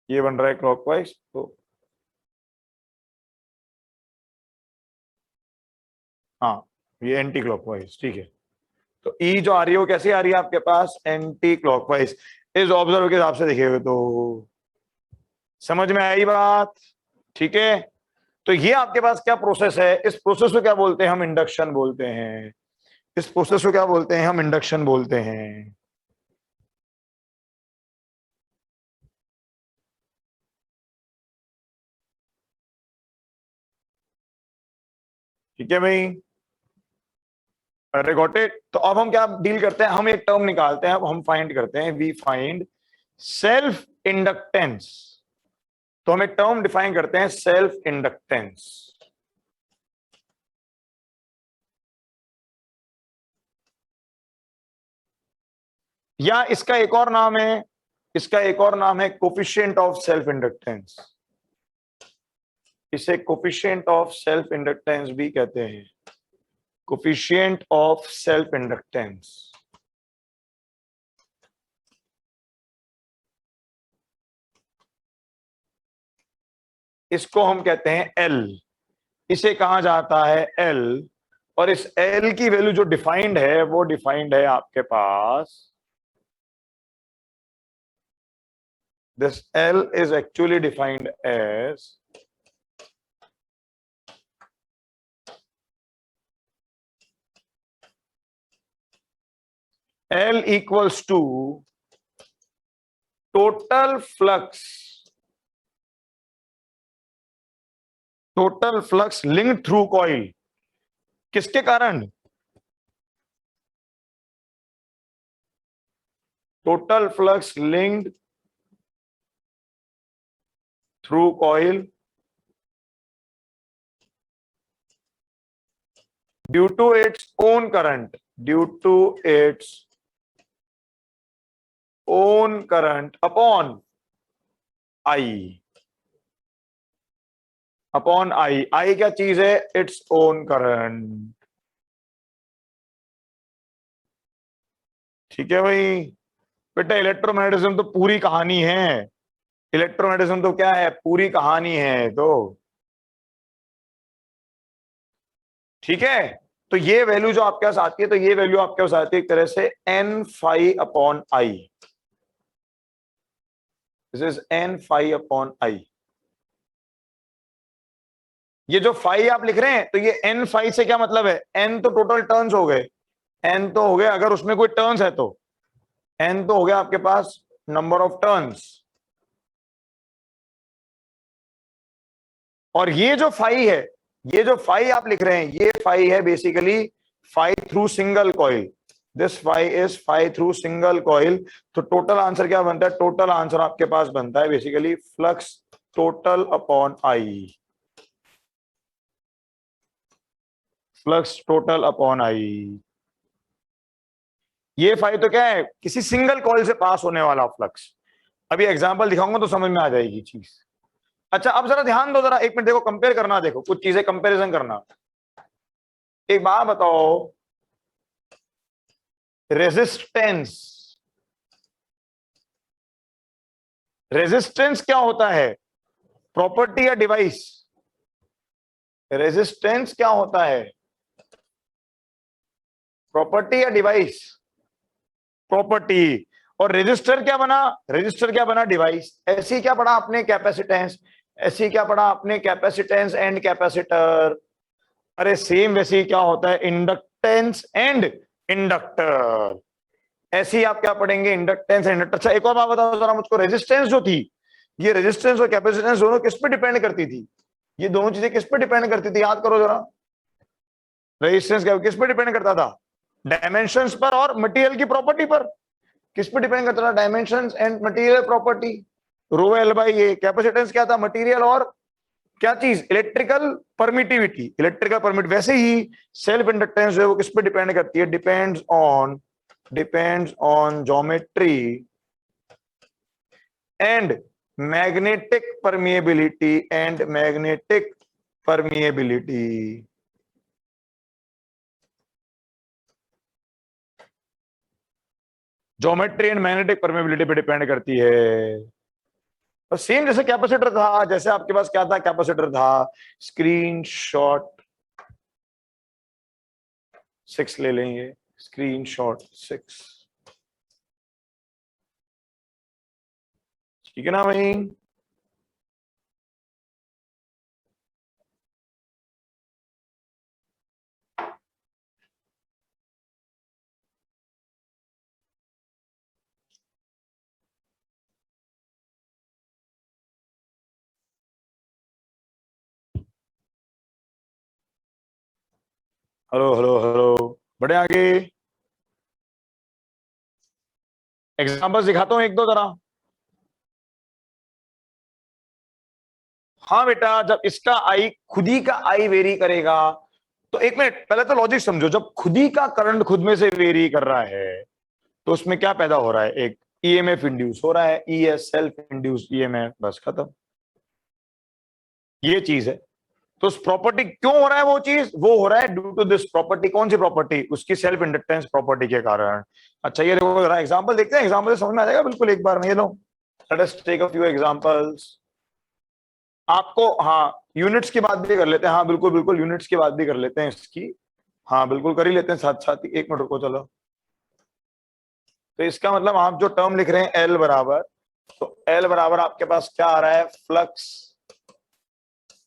ये बन रहा है क्लॉकवाइज, तो हाँ ये एंटी क्लॉकवाइज, ठीक है। तो ई जो आ रही है वो कैसी आ रही है आपके पास, एंटी क्लॉकवाइज, इस ऑब्जर्वर के हिसाब से देखेंगे तो। समझ में आई बात? ठीक है। तो ये आपके पास क्या प्रोसेस है, इस प्रोसेस को क्या बोलते हैं हम, इंडक्शन बोलते हैं। इस प्रोसेस को क्या बोलते हैं हम, इंडक्शन बोलते हैं। ठीक है भाई, अरे गॉट इट। तो अब हम क्या डील करते हैं, हम एक टर्म निकालते हैं, अब हम फाइंड करते हैं, वी फाइंड सेल्फ इंडक्टेंस। तो हम एक टर्म डिफाइन करते हैं, सेल्फ इंडक्टेंस। या इसका एक और नाम है, इसका एक और नाम है कोफिशिएंट ऑफ सेल्फ इंडक्टेंस। इसे कोफिशिएंट ऑफ सेल्फ इंडक्टेंस भी कहते हैं, कोफिशिएंट ऑफ सेल्फ इंडक्टेंस। इसको हम कहते हैं L, इसे कहा जाता है L। और इस L की वैल्यू जो डिफाइंड है वो डिफाइंड है आपके पास, this L is actually defined as L equals to total flux, total flux linked through coil. किसके कारण, total flux linked through coil due to its own current, due to its own current upon I, upon I. I क्या चीज है, it's own current. ठीक है भाई बेटा, electromagnetism तो पूरी कहानी है, इलेक्ट्रोमैग्नेटिज्म तो क्या है, पूरी कहानी है तो। ठीक है, तो ये वैल्यू जो आपके पास आती है, तो ये वैल्यू आपके पास आती है एक तरह से n phi upon I, this is n phi upon I. ये जो फाई आप लिख रहे हैं, तो ये n फाई से क्या मतलब है, n तो टोटल टर्न्स हो गए, n तो हो गया, अगर उसमें कोई टर्न्स है तो n तो हो गया आपके पास नंबर ऑफ टर्न्स। और ये जो फाई है, ये जो फाई आप लिख रहे हैं, ये फाई है basically phi through single coil, this phi is phi through single coil. तो टोटल आंसर क्या बनता है? टोटल आंसर आपके पास बनता है basically flux total upon I, flux total upon I. ये फाई तो क्या है? किसी सिंगल कॉइल से पास होने वाला फ्लक्स। अभी एग्जांपल दिखाऊंगा तो समझ में आ जाएगी चीज। अच्छा अब जरा ध्यान दो, जरा एक मिनट देखो, कंपेयर करना, देखो कुछ चीजें कंपैरिजन करना। एक बात बताओ, रेजिस्टेंस, रेजिस्टेंस क्या होता है? प्रॉपर्टी या डिवाइस? रेजिस्टेंस क्या होता है? प्रॉपर्टी या डिवाइस? प्रॉपर्टी। और रेजिस्टर क्या बना? रेजिस्टर क्या बना? डिवाइस। ऐसी क्या पढ़ा आपने? कैपेसिटेंस। ऐसी क्या पढ़ा आपने? Capacitance and capacitor. अरे सेम वैसे ही क्या होता है? Inductance and inductor. ऐसे ही आप क्या पढ़ेंगे? Inductance and inductor. अच्छा एक और बात बताओ जरा मुझको, रेजिस्टेंस जो थी, ये रेजिस्टेंस और कैपेसिटेंस दोनों किस पे डिपेंड करती थी? ये दोनों चीजें किस पे डिपेंड करती थी? याद करो जरा। रेजिस्टेंस किस पे डिपेंड करता था? डायमेंशंस पर और मटेरियल की प्रॉपर्टी पर। किस पे डिपेंड करता था? Dimensions and material property. Rho L by A. Capacitance क्या था? मटेरियल और क्या चीज? Electrical permittivity, electrical permit. वैसे ही सेल्फ इंडक्टेंस जो है वो किस पे डिपेंड करती है? Depends on geometry and magnetic permeability, and magnetic permeability. Geometry and magnetic permeability पे डिपेंड करती है। और सेम जैसे कैपेसिटर था, जैसे आपके पास क्या था? कैपेसिटर था। स्क्रीनशॉट 6 ले लेंगे, स्क्रीनशॉट 6, ठीक है ना भाई? हेलो हेलो हेलो, बड़े आगे। एग्जांपल्स दिखाता हूं एक दो जरा। हाँ बेटा, जब इसका आई, खुद ही का आई वेरी करेगा, तो एक मिनट पहले तो लॉजिक समझो। जब खुद ही का करंट खुद में से वेरी कर रहा है तो उसमें क्या पैदा हो रहा है? एक ईएमएफ इंड्यूस हो रहा है, ईएस, सेल्फ इंड्यूस ईएमएफ, बस खत्म। ये चीज है। तो उस प्रॉपर्टी क्यों हो रहा है? वो चीज वो हो रहा है ड्यू टू दिस प्रॉपर्टी। कौन सी प्रॉपर्टी? उसकी सेल्फ इंडक्टेंस प्रॉपर्टी के कारण। अच्छा ये देखो जरा एग्जांपल देखते हैं, एग्जांपल से समझ में आ जाएगा बिल्कुल एक बार में। ये लो, let us take a few examples. आपको हाँ यूनिट्स की बात भी कर लेते हैं। हाँ बिल्कुल बिल्कुल, यूनिट्स की बात भी कर लेते हैं इसकी। हाँ बिल्कुल कर ही लेते हैं साथ साथ ही। एक मिनट रुको चलो। तो इसका मतलब आप जो टर्म लिख रहे हैं एल बराबर, तो एल बराबर आपके पास क्या आ रहा है? Flux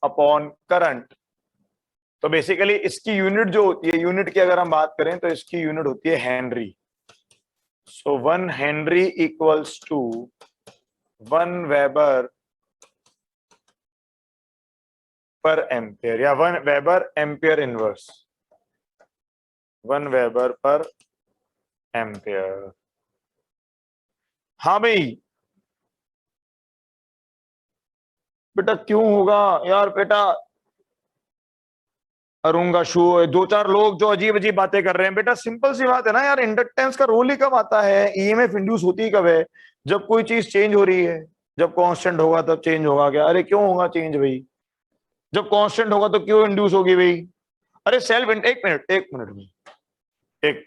upon current. तो बेसिकली इसकी यूनिट जो होती है, यूनिट की अगर हम बात करें तो इसकी यूनिट होती है henry. So 1 henry equals to 1 weber per ampere, या 1 weber ampere inverse, 1 weber per ampere. हाँ भाई बेटा क्यों होगा यार? बेटा अरूंगा शू, दो चार लोग जो अजीब अजीब बातें कर रहे हैं। बेटा सिंपल सी बात है ना यार, इंडक्टेंस का रोल ही कब आता है? ईएमएफ इंड्यूस होती ही कब है? जब कोई चीज चेंज हो रही है। जब कांस्टेंट होगा तब चेंज होगा क्या? अरे क्यों होगा चेंज भाई? जब कांस्टेंट होगा तो क्यों इंड्यूस होगी भाई? अरे सेल्फ, एक मिनट में, एक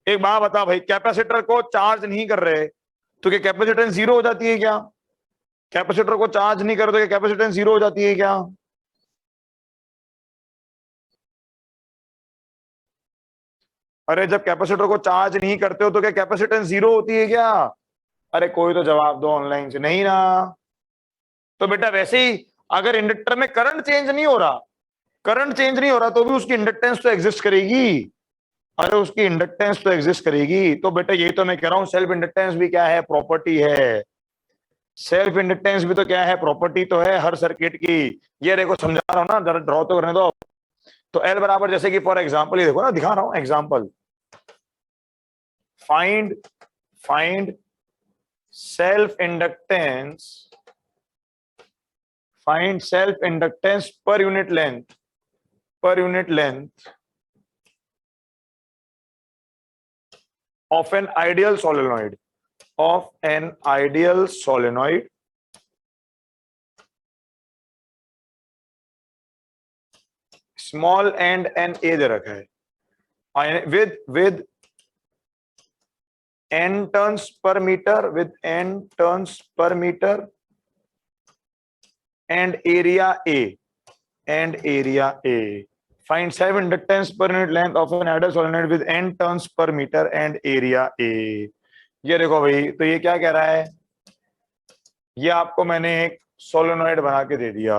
एक बात बता भाई, कैपेसिटर को चार्ज नहीं कर रहे तो क्या कैपेसिटेंस जीरो हो जाती है क्या? कैपेसिटर को चार्ज नहीं कर रहे तो क्या कैपेसिटेंस जीरो हो जाती है क्या? अरे जब कैपेसिटर को चार्ज नहीं करते हो तो क्या कैपेसिटेंस जीरो होती है क्या? अरे कोई तो जवाब दो ऑनलाइन से, नहीं ना? तो बेटा वैसे ही अगर इंडक्टर में करंट चेंज नहीं हो रहा, करंट चेंज नहीं हो रहा तो भी उसकी इंडक्टेंस तो एग्जिस्ट करेगी। अरे उसकी इंडक्टेंस तो एग्जिस्ट करेगी। तो बेटा यही तो मैं कह रहा हूं, सेल्फ इंडक्टेंस भी क्या है? प्रॉपर्टी है। सेल्फ इंडक्टेंस भी तो क्या है, प्रॉपर्टी तो है हर सर्किट की। ये देखो समझा रहा हूं ना, जरा ड्रॉ तो करने दो। तो एल बराबर, जैसे कि फॉर एग्जांपल ये देखो ना, दिखा रहा हूं example, find self inductance, find self inductance पर unit length of an ideal solenoid, small and N A दे रखा है, with n turns per meter, and area A. Find self inductance per unit length of an ideal solenoid with n turns per meter and area A. ये देखो भाई, तो ये क्या कह रहा है, ये आपको मैंने एक सोलेनॉइड बना के दे दिया।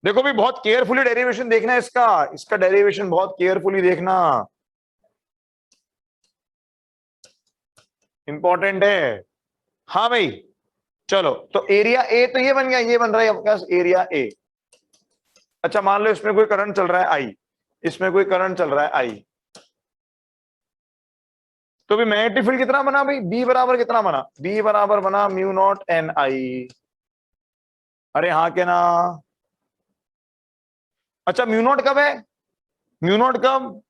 देखो भी, बहुत केयरफुली डेरिवेशन देखना है इसका डेरिवेशन बहुत केयरफुली देखना, इंपॉर्टेंट है। हाँ भाई, चलो, तो एरिया ए तो ये बन गया, ये बन रहा है आपके पास एरिया ए। अच्छा, मान लो इसमें कोई करंट चल रहा है आई, तो भी मैग्नेटिक फील्ड कितना बना भाई, बी बराबर कितना बना, बी बराबर बना म्यू नॉट एन आई। अरे हाँ के ना। अच्छा, म्यू नॉट कब है, म्यू नॉट कब,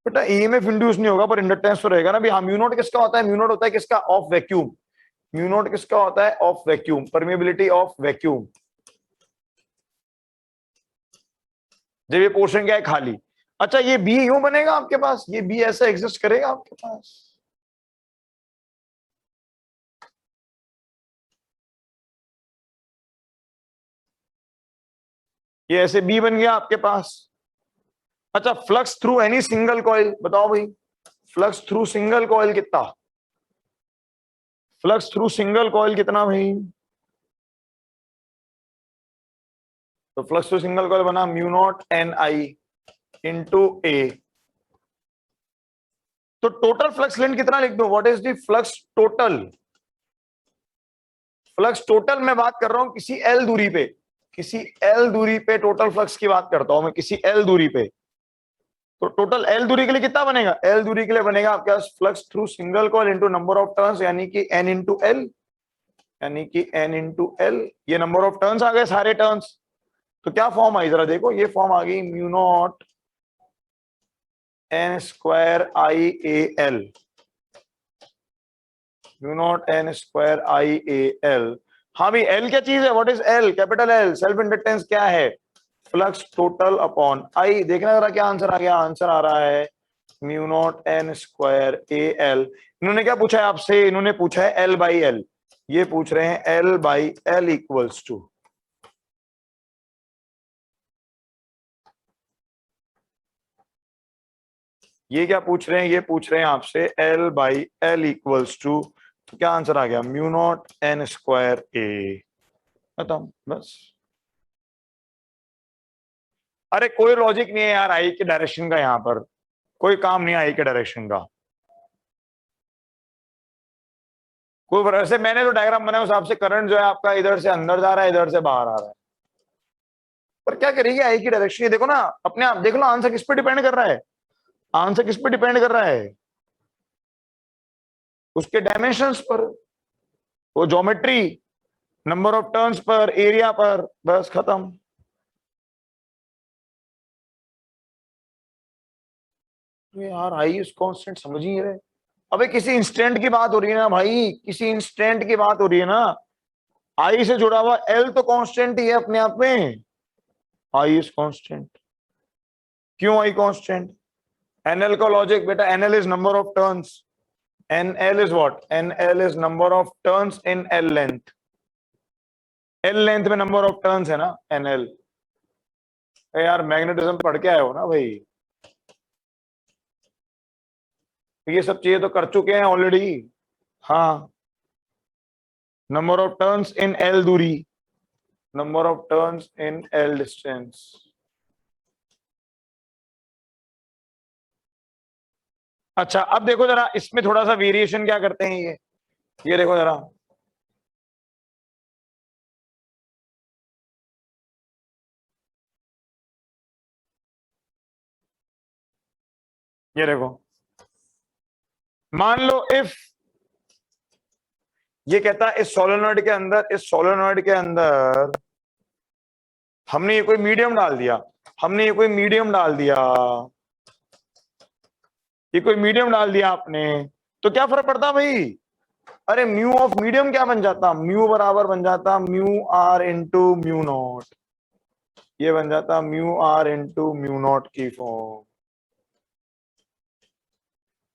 बेटा ईएमएफ इंड्यूस नहीं होगा पर इंडक्टेंस तो रहेगा ना भी। हाँ, म्यू नॉट किसका होता है, म्यू नॉट होता है किसका, ऑफ वैक्यूम। म्यू नॉट किसका होता है, of vacuum, permeability of vacuum, जब ये पोर्शन क्या है, खाली। अच्छा, ये बी यूं बनेगा आपके पास, ये बी ऐसा एग्जिस्ट करेगा आपके पास, ये ऐसे बी बन गया आपके पास। अच्छा, flux through any single coil, बताओ भाई, फ्लक्स थ्रू सिंगल कॉइल कितना, फ्लक्स थ्रू सिंगल कॉइल कितना भाई, तो फ्लक्स थ्रू सिंगल कॉइल बना mu not N I into A. तो टोटल फ्लक्स लेंथ कितना लिख दो, what is the flux total, flux total मैं बात कर रहा हूं किसी एल दूरी पे, किसी एल दूरी पे टोटल फ्लक्स की बात करता हूं मैं, किसी एल दूरी पे। तो टोटल एल दूरी के लिए कितना बनेगा, एल दूरी के लिए बनेगा आपके पास flux through single coil into number of turns, यानी कि एन इंटू एल, ये नंबर ऑफ टर्न्स आ गए सारे टर्न्स। तो क्या फॉर्म आई, जरा देखो, ये फॉर्म आ गई mu naught N square I A L, mu naught N square I A L. हाँ भाई, एल क्या चीज है, what is L, capital L, self inductance क्या है, फ्लक्स टोटल अपॉन आई। देखना जरा क्या आंसर आ गया, आंसर आ रहा है mu naught N square A L. इन्होंने क्या पूछा है आपसे, इन्होंने पूछा है एल बाई एल, ये पूछ रहे हैं L by L equals to, ये क्या पूछ रहे हैं, ये पूछ रहे हैं आपसे L by L equals to, तो क्या आंसर आ गया, mu not N square A, खत्म बस। अरे कोई लॉजिक नहीं है यार आई के डायरेक्शन का, यहां पर कोई काम नहीं है आई के डायरेक्शन का, कोई वैसे मैंने जो डायग्राम बनाया उस हिसाब से करंट जो है आपका इधर से अंदर जा रहा है, इधर से बाहर आ रहा है, पर क्या करेगी आई की डायरेक्शन, ये देखो ना, अपने आप देख लो आंसर किस पे डिपेंड कर रहा है, आंसर किस पे डिपेंड कर रहा है, उसके डायमेंशंस पर, वो geometry, number of turns per, area पर, बस खत्म। यार आई इज कांस्टेंट समझ ही नहीं रहे। अबे किसी इंस्टेंट की बात हो रही है ना भाई, किसी इंस्टेंट की बात हो रही है ना, आई से जुड़ा हुआ एल तो कांस्टेंट ही है अपने आप में, आई इज कांस्टेंट। क्यों आई कांस्टेंट, एनएल का लॉजिक बेटा, NL is number of turns, NL is what, NL is number of turns in L length, L length में नंबर ऑफ टर्न्स है ना एनएल। यार मैग्नेटिज्म पढ़ के आए हो ना भाई, ये सब चीजें तो कर चुके हैं ऑलरेडी। हाँ, number of turns in L दूरी, number of turns in L distance, अच्छा अब देखो जरा, इसमें थोड़ा सा वेरिएशन क्या करते हैं ये देखो जरा, ये देखो, मान लो इफ ये कहता है इस सोलेनॉइड के अंदर हमने ये कोई मीडियम डाल दिया, हमने ये कोई मीडियम डाल दिया, ये कोई मीडियम डाल दिया आपने, तो क्या फर्क पड़ता भाई? अरे म्यू ऑफ मीडियम क्या बन जाता, म्यू बराबर बन जाता mu R into mu not, ये बन जाता mu R into mu not की फॉर्म।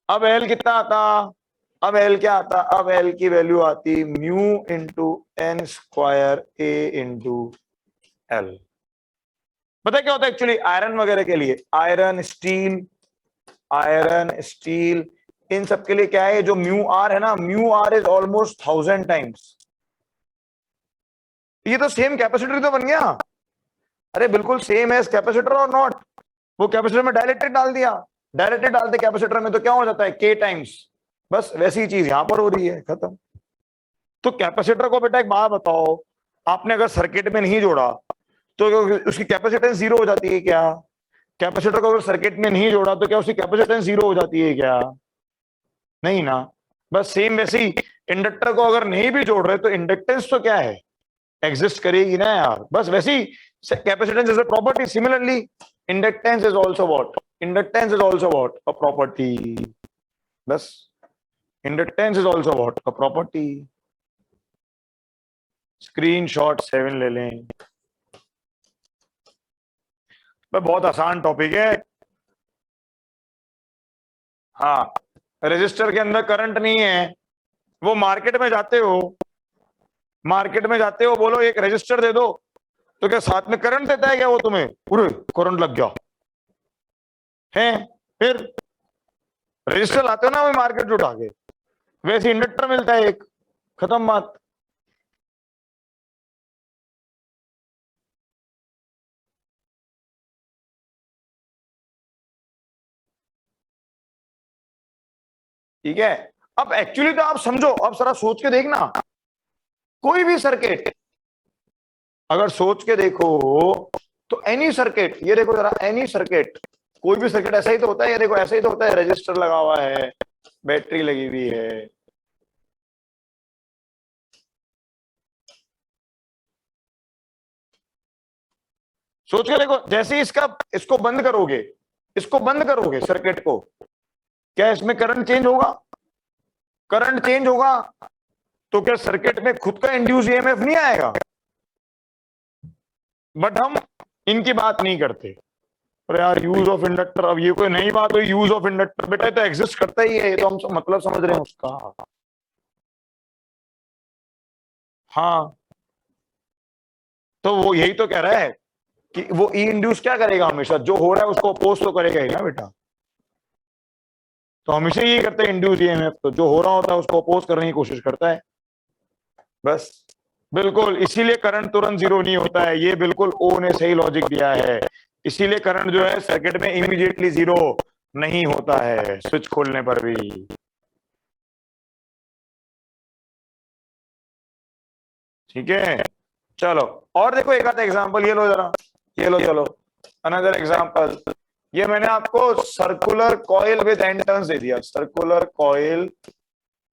अब एल कितना आता, अब एल क्या आता, अब एल की वैल्यू आती म्यू इंटू एन स्क्वायर ए इंटू एल। पता क्या होता है एक्चुअली आयरन वगैरह के लिए, आयरन स्टील इन सब के लिए क्या है, जो म्यू आर है ना, mu R is almost 1000 times. ये तो सेम कैपेसिटर तो बन गया, अरे बिल्कुल सेम है कैपेसिटर और नॉट, वो कैपेसिटर में डायरेक्टेड डाल दिया, डायरेक्टेड डालते कैपेसिटर में तो क्या हो जाता है के टाइम्स, बस वैसी ही चीज यहां पर हो रही है, खत्म। तो कैपेसिटर को बेटा एक बात बताओ, आपने अगर सर्किट में नहीं जोड़ा तो उसकी कैपेसिटेंस जीरो हो जाती है क्या? कैपेसिटर को अगर सर्किट में नहीं जोड़ा तो क्या उसकी कैपेसिटेंस जीरो हो जाती है क्या? नहीं ना। बस सेम वैसे ही इंडक्टर को अगर नहीं भी जोड़ रहे तो इंडक्टेंस तो क्या है, एग्जिस्ट करेगी ना यार, बस वैसी capacitance is a property. Similarly inductance is also what, inductance is also what, a property. बस inductance is also what, a property. Screenshot 7 ले लें, बहुत आसान टॉपिक है। हाँ, रजिस्टर के अंदर करंट नहीं है, वो मार्केट में जाते हो, मार्केट में जाते हो, बोलो एक रजिस्टर दे दो, तो क्या साथ में करंट देता है क्या वो तुम्हें? पूरे करंट लग गया है, फिर रजिस्टर लाते हो ना वो मार्केट उठा के, वैसे इंडक्टर मिलता है एक, खत्म बात। ठीक है, अब एक्चुअली तो आप समझो, अब जरा सोच के देखना, कोई भी सर्किट अगर सोच के देखो तो एनी सर्किट, ये देखो जरा, एनी सर्किट, कोई भी सर्किट ऐसा ही तो होता है, ये देखो ऐसा ही तो होता है, रजिस्टर लगा हुआ है, बैटरी लगी हुई है, सोच के देखो, जैसे ही इसको बंद करोगे, इसको बंद करोगे सर्किट को, क्या इसमें करंट चेंज होगा? करंट चेंज होगा तो क्या सर्किट में खुद का इंड्यूस ईएमएफ नहीं आएगा? बट हम इनकी बात नहीं करते। अरे यार यूज ऑफ इंडक्टर, अब ये कोई नई बात हुई, यूज ऑफ इंडक्टर बेटा तो एग्जिस्ट करता ही है, ये तो हम मतलब समझ रहे हैं उसका। हाँ, तो वो यही तो कह रहा है कि वो ई इंड्यूस क्या करेगा, हमेशा जो हो रहा है उसको अपोज तो करेगा ही ना बेटा, तो हमेशा यही करते हैं इंड्यूस ईएमएफ, तो जो हो रहा होता है उसको अपोज करने की कोशिश करता है, बस। बिल्कुल, इसीलिए करंट तुरंत जीरो नहीं होता है, ये बिल्कुल ओ ने सही लॉजिक दिया है, इसीलिए करंट जो है सर्किट में इमीडिएटली जीरो नहीं होता है स्विच खोलने पर भी। ठीक है, चलो और देखो एक आधा एग्जांपल, ये लो जरा, ये लो, चलो अनदर एग्जांपल। ये मैंने आपको circular coil with N turns दे दिया, circular coil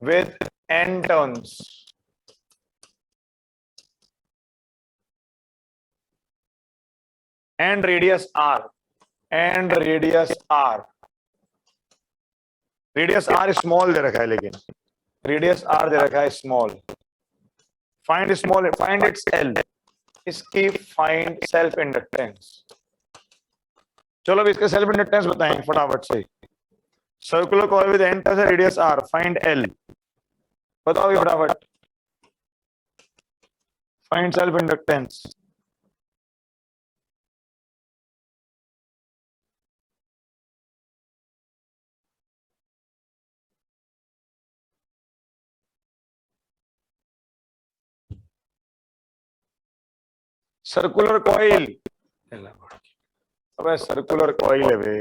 with N turns, and radius R, and radius R, radius R small दे रखा है, लेकिन रेडियस आर दे रखा है small, find small, find its L, इसकी फाइंड सेल्फ इंडक्टेंस। चलो अब इसके सेल्फ इंडक्टेंस बताएं फटाफट से। Circular coil with N turns radius R, find L, बताओ ये फटाफट, find self inductance. Circular coil, अबे सर्कुलर कॉइल है बे,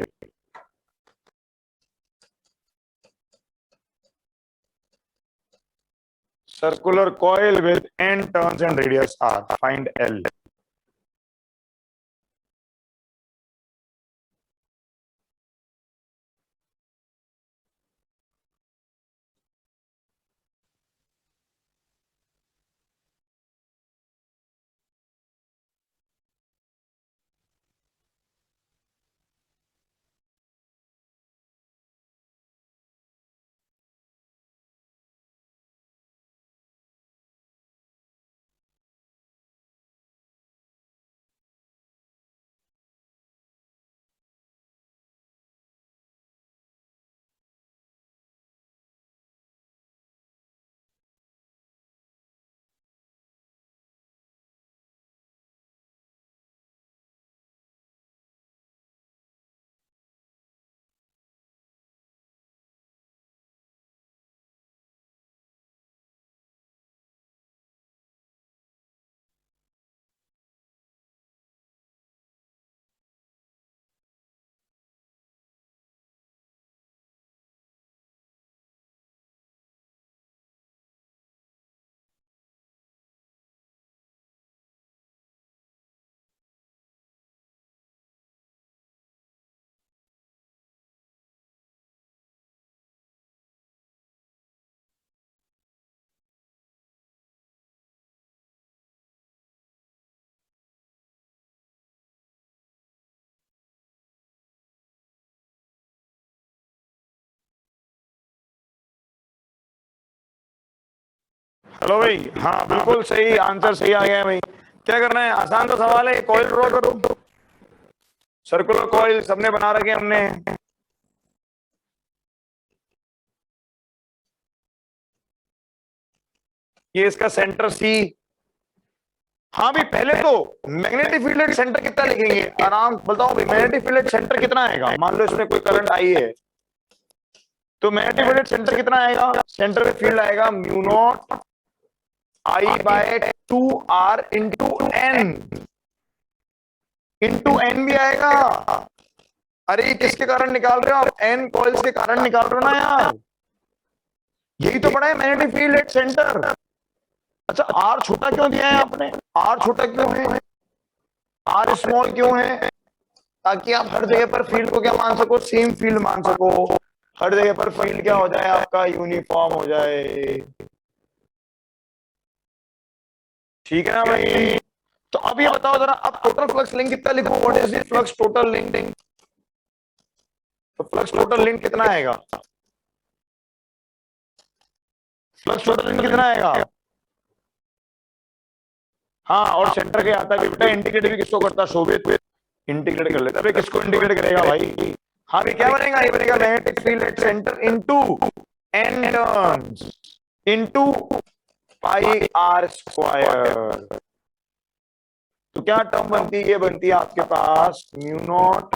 circular coil with n turns and radius r. Find L. Hello भाई, हाँ बिल्कुल सही आंसर, सही आ गया भाई। क्या करना है, आसान सा सवाल है, कॉइल ड्रॉ करो। सर्कुलर कॉइल सबने बना रखे हमने। ये इसका सेंटर सी। हाँ भाई, पहले तो मैग्नेटिक फील्ड एट सेंटर कितना लिखेंगे, आराम बताओ भाई। मैग्नेटिक फील्ड एट सेंटर कितना आएगा, मान लो इसमें कोई करंट आई है, तो मैग्नेटिक फील्ड एट सेंटर कितना आएगा, सेंटर में फील्ड आएगा mu not I by 2R into N भी आएगा। अरे ये किसके कारण निकाल रहे हो आप, एन कॉइल्स के कारण निकाल रहे हो ना यार। यही तो पढ़ा है मैग्नेटिक फील्ड एट सेंटर। अच्छा, आर छोटा क्यों दिया है आपने, आर छोटा क्यों है, आर स्मॉल क्यों है, ताकि आप हर जगह पर फील्ड को क्या मान सको, सेम फील्ड मान सको। हर जगह पर फील्ड क्या हो जाए आपका, यूनिफॉर्म हो जाए। ठीक है ना भाई। तो अब ये बताओ जरा, अब टोटल फ्लक्स लिंक कितना लिखो, what is the flux total link. तो फ्लक्स टोटल लिंक कितना आएगा, फ्लक्स टोटल लिंक कितना आएगा। हाँ, और सेंटर के आता है बेटा, इंटीग्रेट भी किसको करता, शोभित इंटीग्रेट कर लेता है। किसको इंटीग्रेट करेगा भाई, हाँ भी क्या बनेगा, ये बनेगा magnetic field at centre into N turns into pi R square. तो क्या टर्म बनती है, ये बनती है आपके पास mu not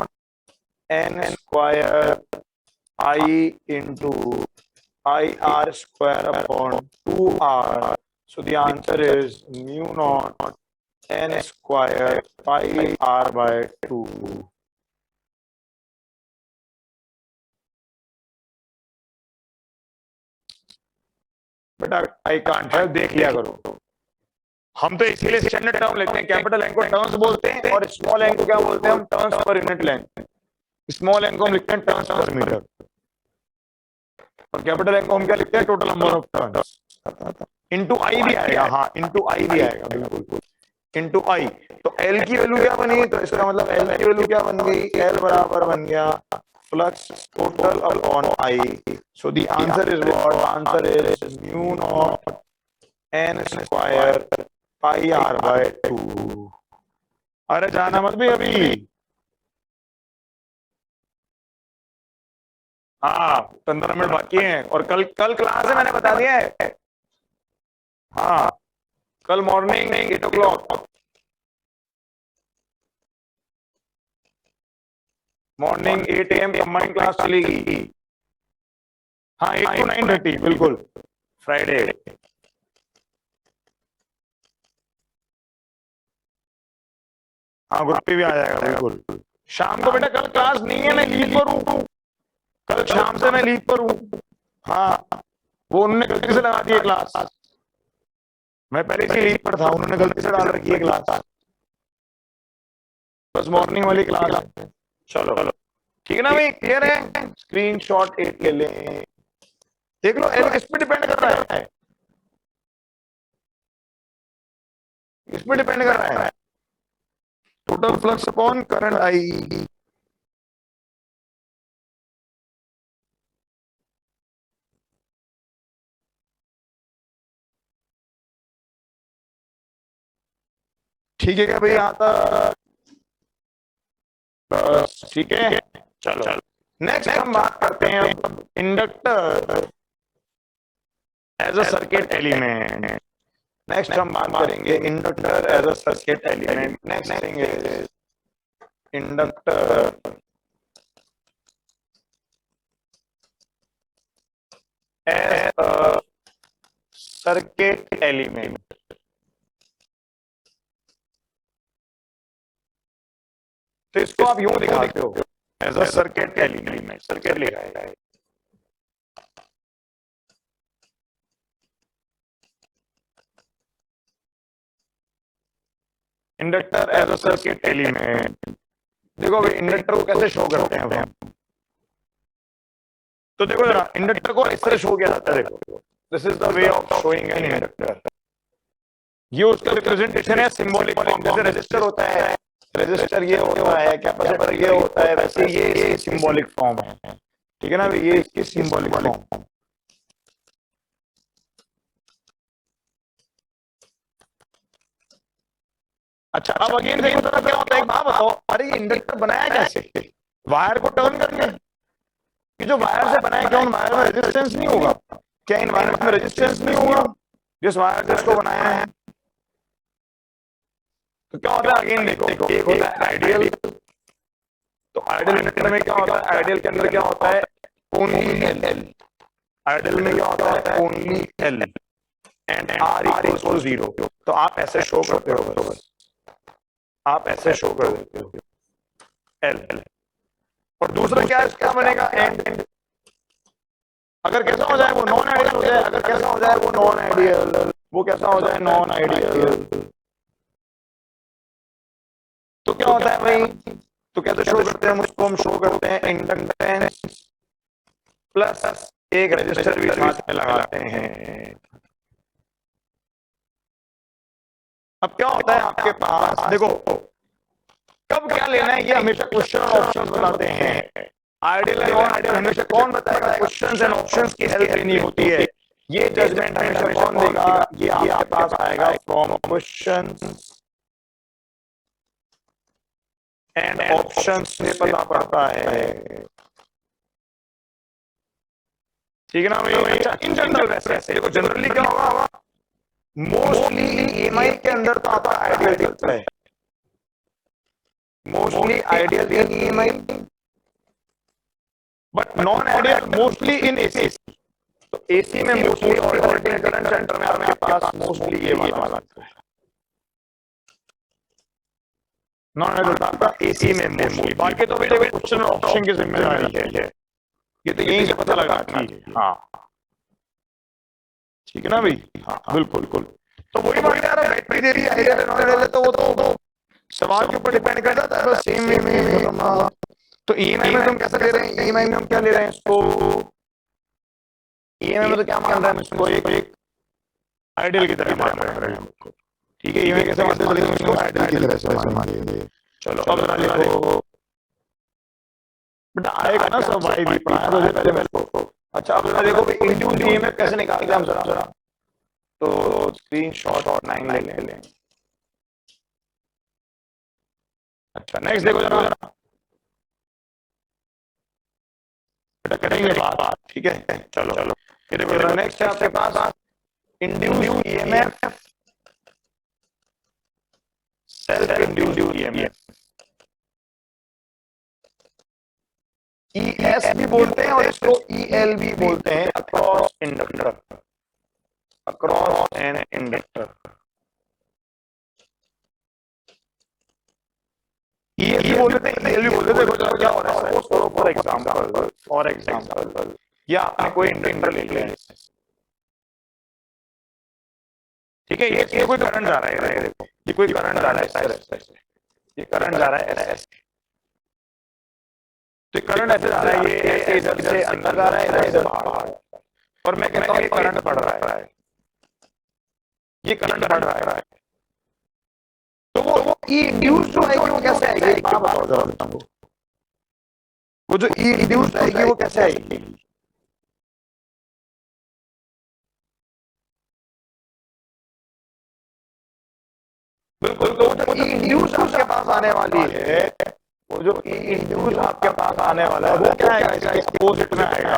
N square I into I R square upon 2R। So the answer is mu not N square pi R by 2। बेटा आई कांट हेल्प, देख लिया करो। हम तो इसके लिए स्टैंडर्ड टर्म लेते हैं, कैपिटल एन को टर्न्स बोलते हैं और स्मॉल एन को क्या बोलते हैं हम, turns per unit length. Small N को हम लिखते हैं टर्न्स पर मीटर, और कैपिटल एन को हम क्या लिखते हैं, total number of turns. Into I भी आएगा, हाँ इंटू आई भी आएगा, बिल्कुल इंटू आई। तो एल की वैल्यू क्या बनी, तो इसका मतलब एल की वैल्यू क्या बन गई, एल बराबर बन गया flux total upon I. So the answer is what, answer is mu not N square pi R by 2। अरे जाना मत भी अभी, हाँ 15 मिनट बाकी हैं, और कल कल क्लास है, मैंने बता दिया है। हाँ कल morning 8 o'clock, morning 8 AM combined class चलेगी। हाँ 8 to 9:30 बिल्कुल, फ्राइडे। हाँ ग्रुप पे भी आ जाएगा बिल्कुल। शाम को बेटा कल क्लास नहीं है, मैं लीव पर हूँ, कल शाम से मैं लीव पर हूँ। हाँ वो उन्होंने गलती से लगा दी है क्लास, मैं पहले से लीव पर था, उन्होंने गलती से डाल रखी है क्लास, बस मॉर्निंग वाली क्लास है। चलो ठीक है ना भाई, क्लियर है। स्क्रीनशॉट 8 ले लें, देख लो एल किस पे डिपेंड कर रहा है, किस पे डिपेंड कर रहा है, total flux upon current I. ठीक है क्या भाई, आता बस ठीक है। चलो नेक्स्ट हम बात करते हैं अब inductor as a circuit element. Next हम बात करेंगे inductor as a circuit element. Next thing is inductor as a circuit element. तो इसको आप यूं दिखाते हो as a circuit element, circuit लिखा है। Inductor as a circuit element. देखो भाई इंडक्टर को कैसे शो करते हैं हम, तो देखो जरा इंडक्टर को इस तरह शो किया जाता है। देखो this is the way of showing an inductor. ये उसका रिप्रेजेंटेशन है सिंबॉलिक फॉर्म, जैसे रजिस्टर होता है, रजिस्टर ये होता है, कैपेसिटर ये होता है, वैसे ये सिंबॉलिक फॉर्म है। ठीक है ना, ये इसकी सिंबॉलिक फॉर्म। अच्छा अब अगेन देखो जरा क्या होता है, एक बात बताओ, अरे ये इंडक्टर बनाया कैसे, वायर को टर्न करके। ये जो वायर से बनाया, क्या उन वायर में रेजिस्टेंस नहीं होगा, क्या इन वायर में रेजिस्टेंस नहीं होगा जिस वायर से इसको बनाया है। तो क्या होता है अगेन देखो, एक होता है आइडियल। तो आइडियल इंडक्टर में क्या होता है, आइडियल के अंदर क्या होता है, ओनली एल। आइडियल में क्या होता है, only L and R equals to 0। तो आप ऐसे शो करते हो, बस आप ऐसे शो कर देते हो एल। और दूसरा क्या है, क्या बनेगा एंड। अगर कैसा हो जाए वो नॉन आइडियल हो जाए, अगर कैसा हो जाए वो नॉन आइडियल, वो कैसा हो जाए नॉन आइडियल। तो क्या होता है भाई, तो कैसे शो करते हैं, उसको हम शो करते हैं इंडक्टेंस प्लस एक रजिस्टर भी साथ में लगाते हैं। अब क्या होता है आपके पास, देखो कब क्या लेना है, ये हमेशा क्वेश्चन और ऑप्शंस बताते हैं। आइडियल एंड नॉन आइडियल हमेशा कौन बताएगा, क्वेश्चंस एंड ऑप्शंस की हेल्प लेनी होती है। ये जजमेंट हमेशा कौन देगा, ये आपके पास आएगा फ्रॉम क्वेश्चंस एंड ऑप्शंस से पता पड़ता है। ठीक है ना भाई। अच्छा इन जनरल वैसे देखो जनरली क्या होगा, मोस्टली ईएमआई के अंदर तो आपका आइडियल दिखता है, mostly ideal in EMI, but non ideal mostly in AC. तो एसी में मोस्टली ऑल्टरनेटिंग करंट सेंटर में आपके पास मोस्टली ये वाला है, नॉन आइडियल आपका एसी में मोस्टली। बाकी तो भाई देखो क्वेश्चन और ऑप्शन की जिम्मेदारी है, ये तो यहीं से पता लगा। हाँ ठीक है ना भाई, हाँ बिल्कुल बिल्कुल। तो वही बात यार, बैटरी दे रही है आइडियल नॉन आइडियल, तो वो तो सवाल के ऊपर डिपेंड कर जाता है, बस सेम वे में। तो ईएमआई में तुम कैसे दे रहे हैं, ईएमआई में हम क्या ले रहे हैं इसको, ईएमआई में तो क्या मान रहे हैं इसको, एक आइडियल की तरह मान रहे हैं। ठीक है, ईएमआई कैसे मानते हैं, इसको आइडियल की तरह से मानेंगे। चलो अब जरा देखो बेटा, आएगा ना सब, वाई भी पढ़ाया तो पहले मेरे को। अच्छा अब जरा देखो भाई इंड्यूस्ड ईएमएफ कैसे निकालते हैं हम, जरा तो स्क्रीनशॉट और 9 ले लें। अच्छा नेक्स्ट देखो जरा बेटा, करेंगे बात, ठीक है। चलो ये देखो जरा, नेक्स्ट है आपके पास induced EMF, self induced EMF, ES भी बोलते हैं और इसको ईएल भी बोलते हैं, across inductor, across an inductor. EL भी बोलते हैं, ईएल भी बोलते हैं। देखो क्या हो रहा है, फॉर एग्जांपल या आपने कोई इंडक्टर ले लिया, ठीक है, ये कोई करंट जा रहा है, देखो ये कोई करंट जा रहा है ऐसे, ये करंट जा रहा है ऐसे, तो करंट ऐसे जा रहा है, ये ऐसे इधर से अंदर जा रहा है, इधर से बाहर आ रहा है, और मैं कहता हूँ ये करंट बढ़ रहा है, ये करंट बढ़ रहा है, तो वो ई इंड्यूस जो है वो कैसे आएगी, एक बात बताओ जरा हमको, वो जो ई इंड्यूस आएगी वो कैसे आएगी? बिल्कुल, तो वो जो ई इंड्यूस आपके पास आने वाली है, वो जो ई इंड्यूस आपके पास आने वाला है वो क्या आएगा, इसके अपोजिट में आएगा,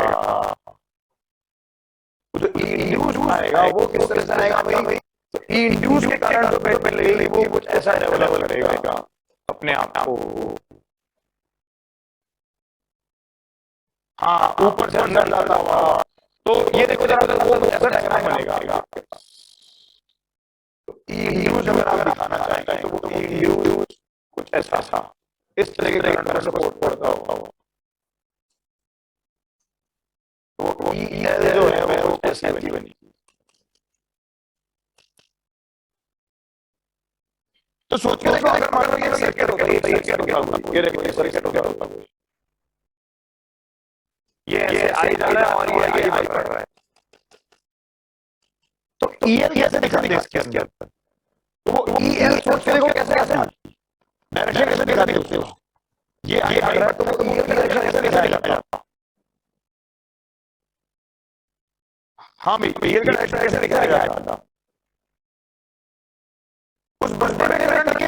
वो जो ई इंड्यूस आएगा वो किस तरह से आएगा भाई, तो ई इंड्यूस के कारण जो पेट में लगेगी वो कुछ ऐसा डेवलप करेगा अपने आप को, हाँ ऊपर से अंदर जाता हुआ, तो ये देखो जरा वो ऐसा डायग्राम बनेगा, ई इंड्यूस अगर आप दिखाना चाहेंगे तो वो ई इंड्यूस कुछ ऐसा था, इस तरह के करंट का सपोर्ट करता होगा, तो ई एल जो है वो ऐसी बनी, तो सोच के देखो अगर मान लो ये सर्किट होता है, ये सर्किट होता है, ये देखो ये सर्किट होता है, ये ऐसे आई जा रहा है और ये आगे बढ़ रहा है, तो ईएल कैसे दिखाते हैं इसके अंदर, तो वो ईएल सोच के देखो कैसे कैसे डायरेक्शन कैसे दिखाते हैं उसको, ये आगे बढ़ रहा है तो वो ईएल डायरेक्शन कैसे दिखाया जाता है, हाँ भाई ईएल का डायरेक्शन कैसे दिखाया जाता है, उस बंदे में करंट के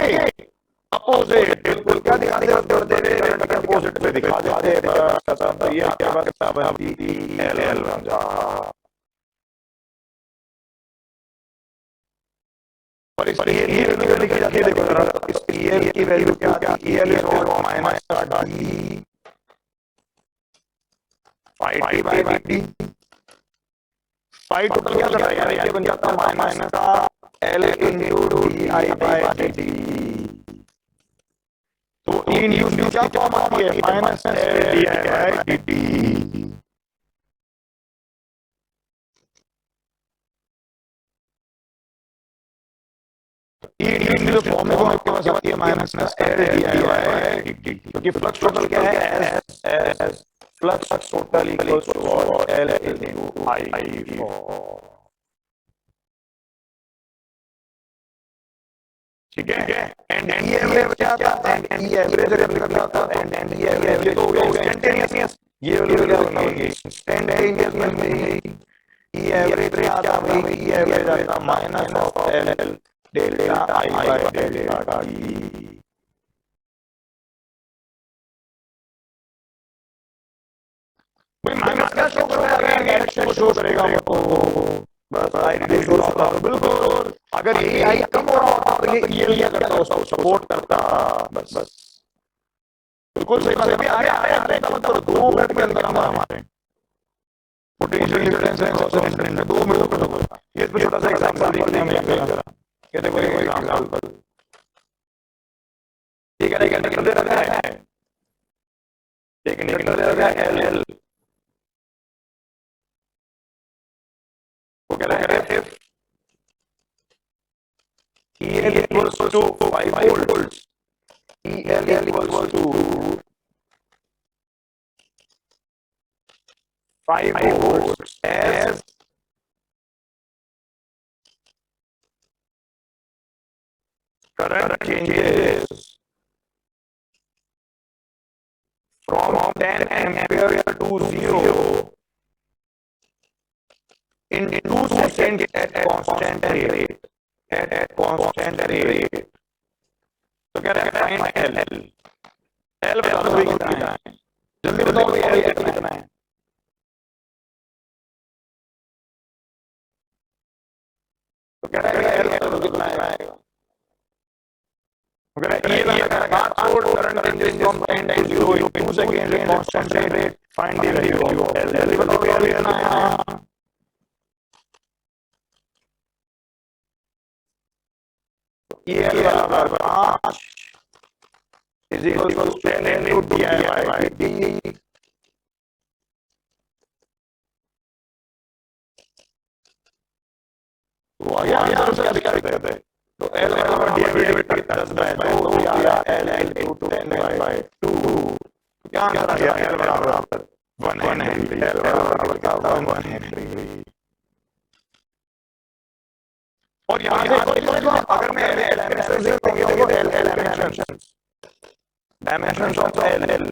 अपोजिट, बिल्कुल क्या दिखाते होते हैं करंट के अपोजिट पे दिखा देते हैं, तो ये आपके पास कितना बन दी एल एल बन जा, और इस ये वैल्यू लिखी जाती है, देखो जरा इस ईएल की वैल्यू क्या आती है, EL is minus D phi by D, phi total क्या चला यार, ये बन जाता है माइनस का L into D I by D, तो ई इंड्यूस क्या फॉर्म आती है, minus L D I by D, जो फॉर्म है वो आपके पास आती है minus L D I by D, क्योंकि फ्लक्स टोटल क्या है, as flux total equals to L into I for, ठीक है, एंड ई एवरेज क्या आता है, एंड ई एवरेज अगर निकलना होता है एंड ई एवरेज तो हो गया इंस्टेंटेनियस, ये वाली क्या बनाओगे इंस्टेंटेनियस में ई एवरेज क्या आता है, ई एवरेज आता minus of L delta I by delta D, भाई माइनस क्या शो कर रहा है, डायरेक्शन शो करेगा वो, बस आई रिड्यूस हो रहा था, बिल्कुल अगर ये आई कम हो रहा होता तो ये लिया करता उसको सपोर्ट करता, बस बस बिल्कुल सही बात है, अभी आगे आगे आगे मतलब 2 मिनट के अंदर हमारे पोटेंशियल डिफरेंस है 2 मिनट में होगा, ये इस पे छोटा सा एग्जांपल देखते हैं हम यहाँ पे, कहते कोई एग्जांपल, ठीक है, लेकिन निकल दे रहा है, एक निकल दे रहा है एल एल, वो कह रहा है if EL equals to 5 volts, EL equals to 5 volts as current changes from 10 ampere to 0 in 2 seconds at constant rate, at constant rate, तो क्या रहता है फाइंड एल, एल बता दो कितना है, जल्दी बताओ एल कितना है, तो क्या रहेगा एल बता दो कितना आएगा, अगर ये लगा पांच source current changes from 10 to 0 in 2 seconds at constant rate, find the value of L, L बताओ एल कितना आया, ये बराबर 5 is equal to 10 into di by dt, तो आया आंसर उसका क्या दिक्कत है? तो एल बराबर डीवी/dt 10/2 हो गया एल इनटू 10/2। क्या आंसर आ गया? एल बराबर 1 हेनरी। एल बराबर कितना? 1 हेनरी। और यहाँ से अगर मैं एल डायमेंशन से देखो, एल डायमेंशंस ऑफ एल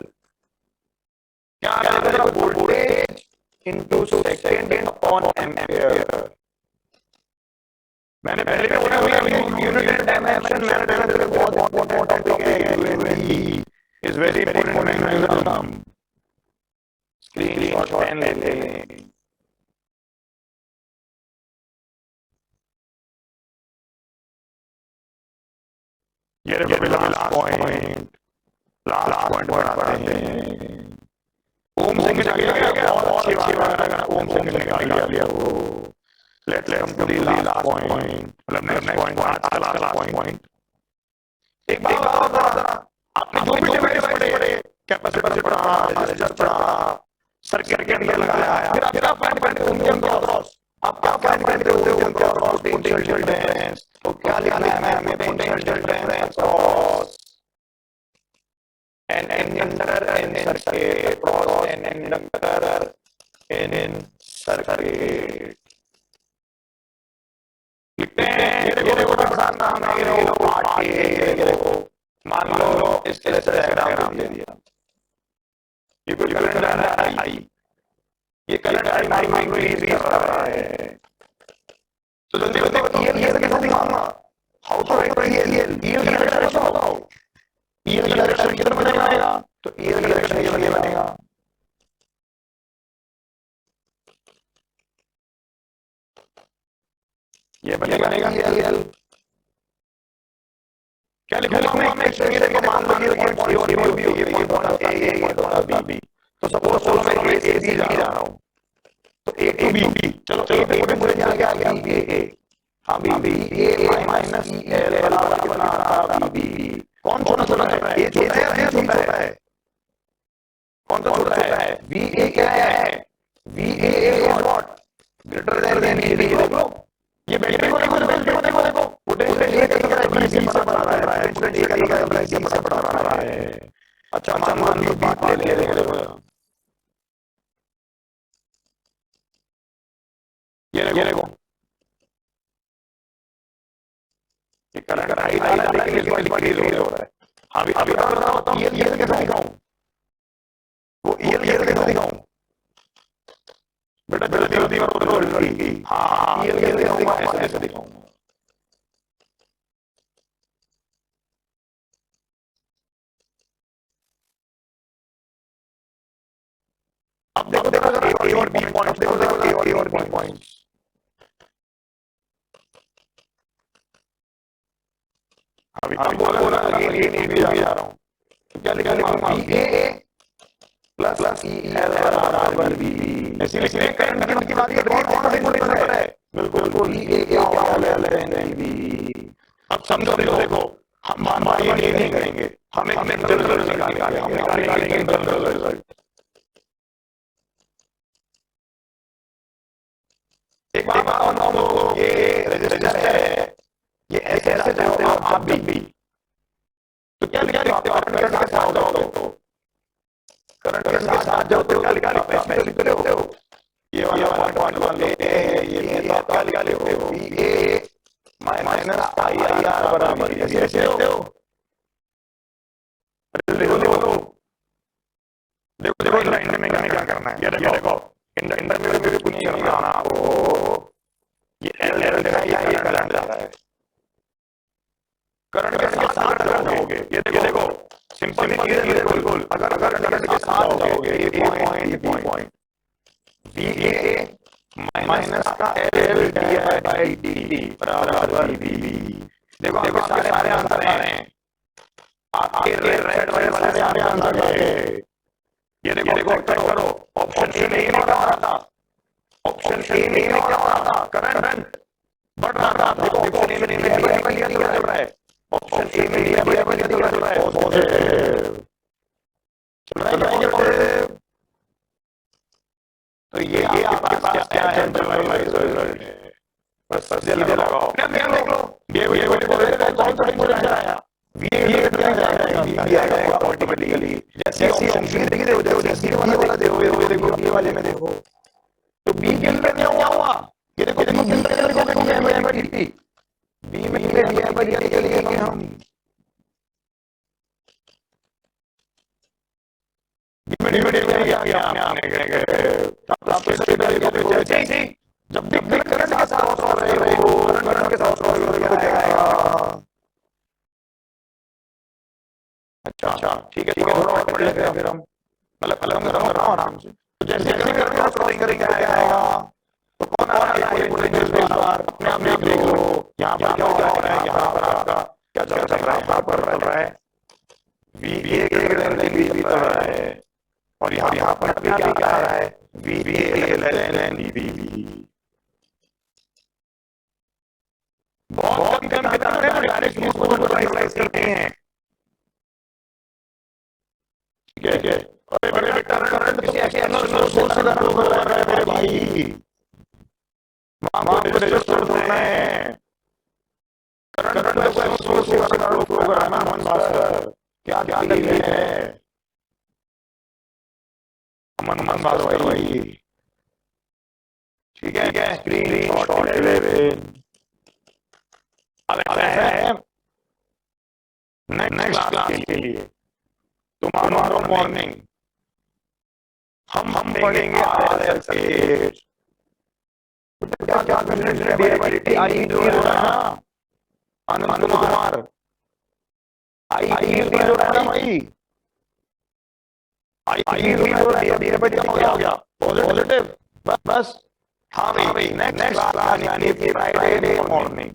क्या आ रहा है? Voltage into second upon ampere. मैंने पहले भी बोला यूनिट डायमेंशन मैंने बहुत इंपॉर्टेंट टॉपिक है। UND is very important magnetism. Screenshot pen ले लें। ये लास्ट पॉइंट बढ़ाते हैं। ओम से निकाल लिया, बहुत अच्छी बात है। ओम से निकाल लिया वो। Let's come to the last point, मतलब नेक्स्ट पॉइंट, आज का लास्ट पॉइंट। एक बात बताओ जरा, आपने जो भी डिवाइस पढ़े, कैपेसिटर पढ़ा, रेजिस्टर पढ़ा, सर्किट के अंदर लगाया, फिर आप क्या फाइंड करते हो उनके अक्रॉस? आप क्या फाइंड करते हो उनके अक्रॉस? Potential difference. तो क्या लिखना है हमें? Potential difference across an inductor in circuit, across an inductor in circuit। लिखते हैं, ये देखो बताना हमें, ये देखो मान लो इस तरह से डायग्राम दे दिया। ये कोई करंट आ रहा है आई, ये करंट आई में इंक्रीज कर रहा है। तो जल्दी बताओ ये कैसे दिखाऊंगा? हाउ टू राइट ये का डायरेक्शन बताओ। ये का डायरेक्शन किधर बनेगा? तो ये का डायरेक्शन ये बनेगा। ये बनेगा एल। क्या लिखूंगा मैं? मेरे को मान लो ये पॉइंट सी और बी हो गया, ये पॉइंट ए, ये पॉइंट बी। तो सपोज मैं ए से बी जा रहा हूं, तो ए टू बी, चलो ए पे मुझे क्या आ गया? बी ए। हाँ बी ए माइनस एल बराबर बना रहा बी। कौन छोटा है? ए छोटा है या छोटा है? कौन सा छोटा है? वी ए क्या है? V A is what? Greater than A B. देखो ये बैटरी को देखो पोटेंशियल कैसे बी से बढ़ा रहा है, पोटेंशियल कैसे बी से बढ़ा रहा है। अच्छा मान लो बात ले लेंगे। ये देखो ये करंट आई आ रहा है, लेकिन इस बार डिक्रीज हो रहा है। अभी बताओ ये कैसे दिखाऊं? वो ये कैसे दिखाऊं? बेटा जल्दी करो जल्दी। हाँ ये दिखाऊंगा, ऐसे दिखाऊंगा। अब देखो ए और बी पॉइंट, देखो ए और बी पॉइंट। अभी बोला ये भी जा रहा हूँ, तो क्या लिखूंगा? बी ए प्लस ई एल बराबर बी। ऐसे लिखने करंट की बात कर रहे हैं, कौन सा पोटेंशियल है? बिल्कुल बी ए क्या एल देन बी। अब समझो, देखो हम ये नहीं करेंगे, हम एक जनरल रिजल्ट निकालेंगे, जनरल रिजल्ट। एक बात बताओ, ये रेजिस्टर है, ये ऐसे चलते हो आप भी, तो क्या लिखते हो? करंट के साथ जाओगे तो करंट के साथ जाओ तो क्या लिखते हो? ये वाला पॉइंट मान लो ये तो आप क्या लिखते हो? B A minus I R बराबर ऐसे लिखते हो। देखो इंडक्टर में क्या करना है? ये देखो इंडक्टर में मुझे कुछ नहीं करना, वो ये एल दिखाई, ये करंट जा रहा है। करंट के साथ जाओगे, ये देखो सिंपल चीज है बिल्कुल। अगर करंट के साथ जाओगे, ये पॉइंट वी ए माइनस का एल बाई डी बराबर बी। देखो आपके सारे आंसर आ रहे हैं, आपके रेड वाले सारे आंसर आ गए। ये देखो चेक करो, ऑप्शन ए में क्या आ रहा था? ऑप्शन ए में क्या आ रहा था? करंट बढ़ रहा था। देखो ऑप्शन ए में क्या चल रहा है? ऑप्शन ए में क्या चल रहा है? पॉजिटिव चल रहा है, पॉजिटिव। तो ये आपके पास क्या है? जनरलाइज्ड रिजल्ट है। बस सीधे पोटेंशियल आया, V आएगा ऑटोमेटिकली। जैसे ऑप्शन बी देखो, जैसे बी वाला देखो, ये देखो बी वाले में देखो, तो बी के अंदर क्या हुआ, ये देखो बी के अंदर क्या देखो, बी में दिया है, ये चलेंगे हम जब भी करंट के साथ हो रहे हो, करंट के साथ हो रहे हो जाएगा। अच्छा ठीक है, थोड़ा और पढ़ लेते हैं फिर हम, मतलब अलग अलग आराम से। तो जैसे करंट क्रॉस करेंगे क्या आएगा, तो कौन आ रहा है पोटेंशियल इस बार, अपने आप देख लो यहाँ पर क्या हो रहा है, यहाँ पर आपका क्या चल रहा है, यहाँ पर चल रहा है वी चल रहा है, और यहाँ पर क्या आ रहा है, वी बहुत कम किताबें डायरेक्ट इसको यूटिलाइज करते हैं। ठीक है, अरे बेटा करंट किसी एक्सटर्नल सोर्स से करंट हो रहा है मेरे भाई, वहां को रेजिस्टर जोड़ना है, करंट को एक्सटर्नल सोर्स से करंट फ्लो कराना मन बात क्या क्या दलील है, मन बात भाई। ठीक है, स्क्रीन शॉट ले ले। अब है नेक्स्ट क्लास के लिए टुमारो मॉर्निंग हम पढ़ेंगे आरएल सर्किट। क्या क्या डीआईटी आई जो है ना, आनंद कुमार आई जो है ना भाई, आई और डीआईटी हो गया पॉजिटिव, बस। हाँ भाई नेक्स्ट क्लास यानी फ्राइडे मॉर्निंग,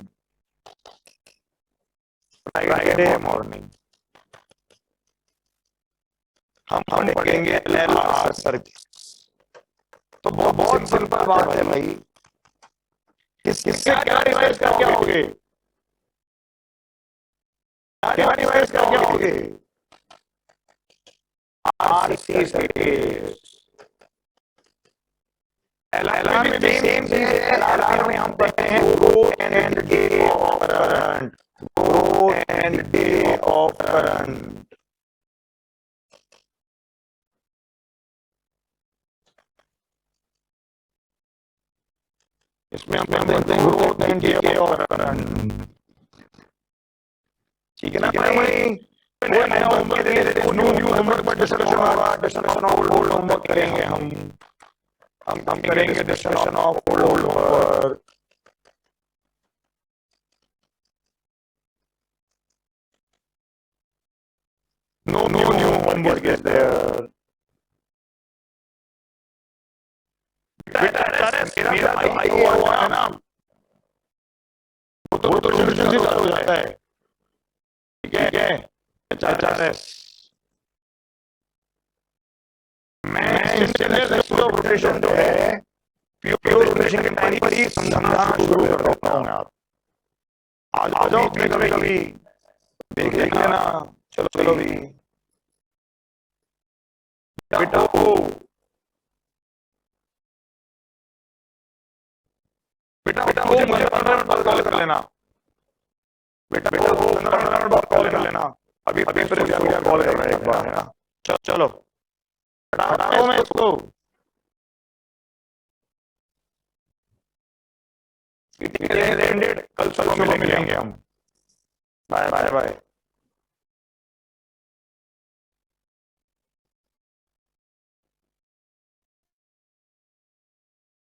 फ्राइडे मॉर्निंग हम पढ़ेंगे एलआर सर्किट। तो बहुत सिंपल बात है भाई, किससे क्या डिवाइस करके आओगे, क्या डिवाइस करके आओगे, आरसी सर्किट। एलआर में भी सेम चीज है, एलआर में हम पढ़ते हैं growth and decay of current, growth and decay of current. इसमें हम पढ़ते हैं growth and decay of current. ठीक है ना भाई, नया होमवर्क दे देते, न्यू होमवर्क पर डिस्कशन होगा, डिस्कशन ऑफ ओल्ड होमवर्क करेंगे हम करेंगे discussion of old homework. No new homework is there. बेटा मेरा भाई हुआ है ना, वो तो सोल्यूशन से हो जाता है। ठीक है, एचआरएस मैं इंस्टेंटेनियस रोटेशन जो है, प्योर रोटेशन के टाइम पर ही समझाना शुरू कर देता हूँ। आप आ जाओ कभी देख लेना। चलो भी बेटा बेटा मुझे 15 मिनट बाद कॉल कर लेना, बेटा 15 मिनट बाद कॉल कर लेना, अभी पेपर कॉल कर रहा है एक बार है ना। चलो हटाओ मैं इसको, कल सुबह मिलेंगे हम। Bye bye bye.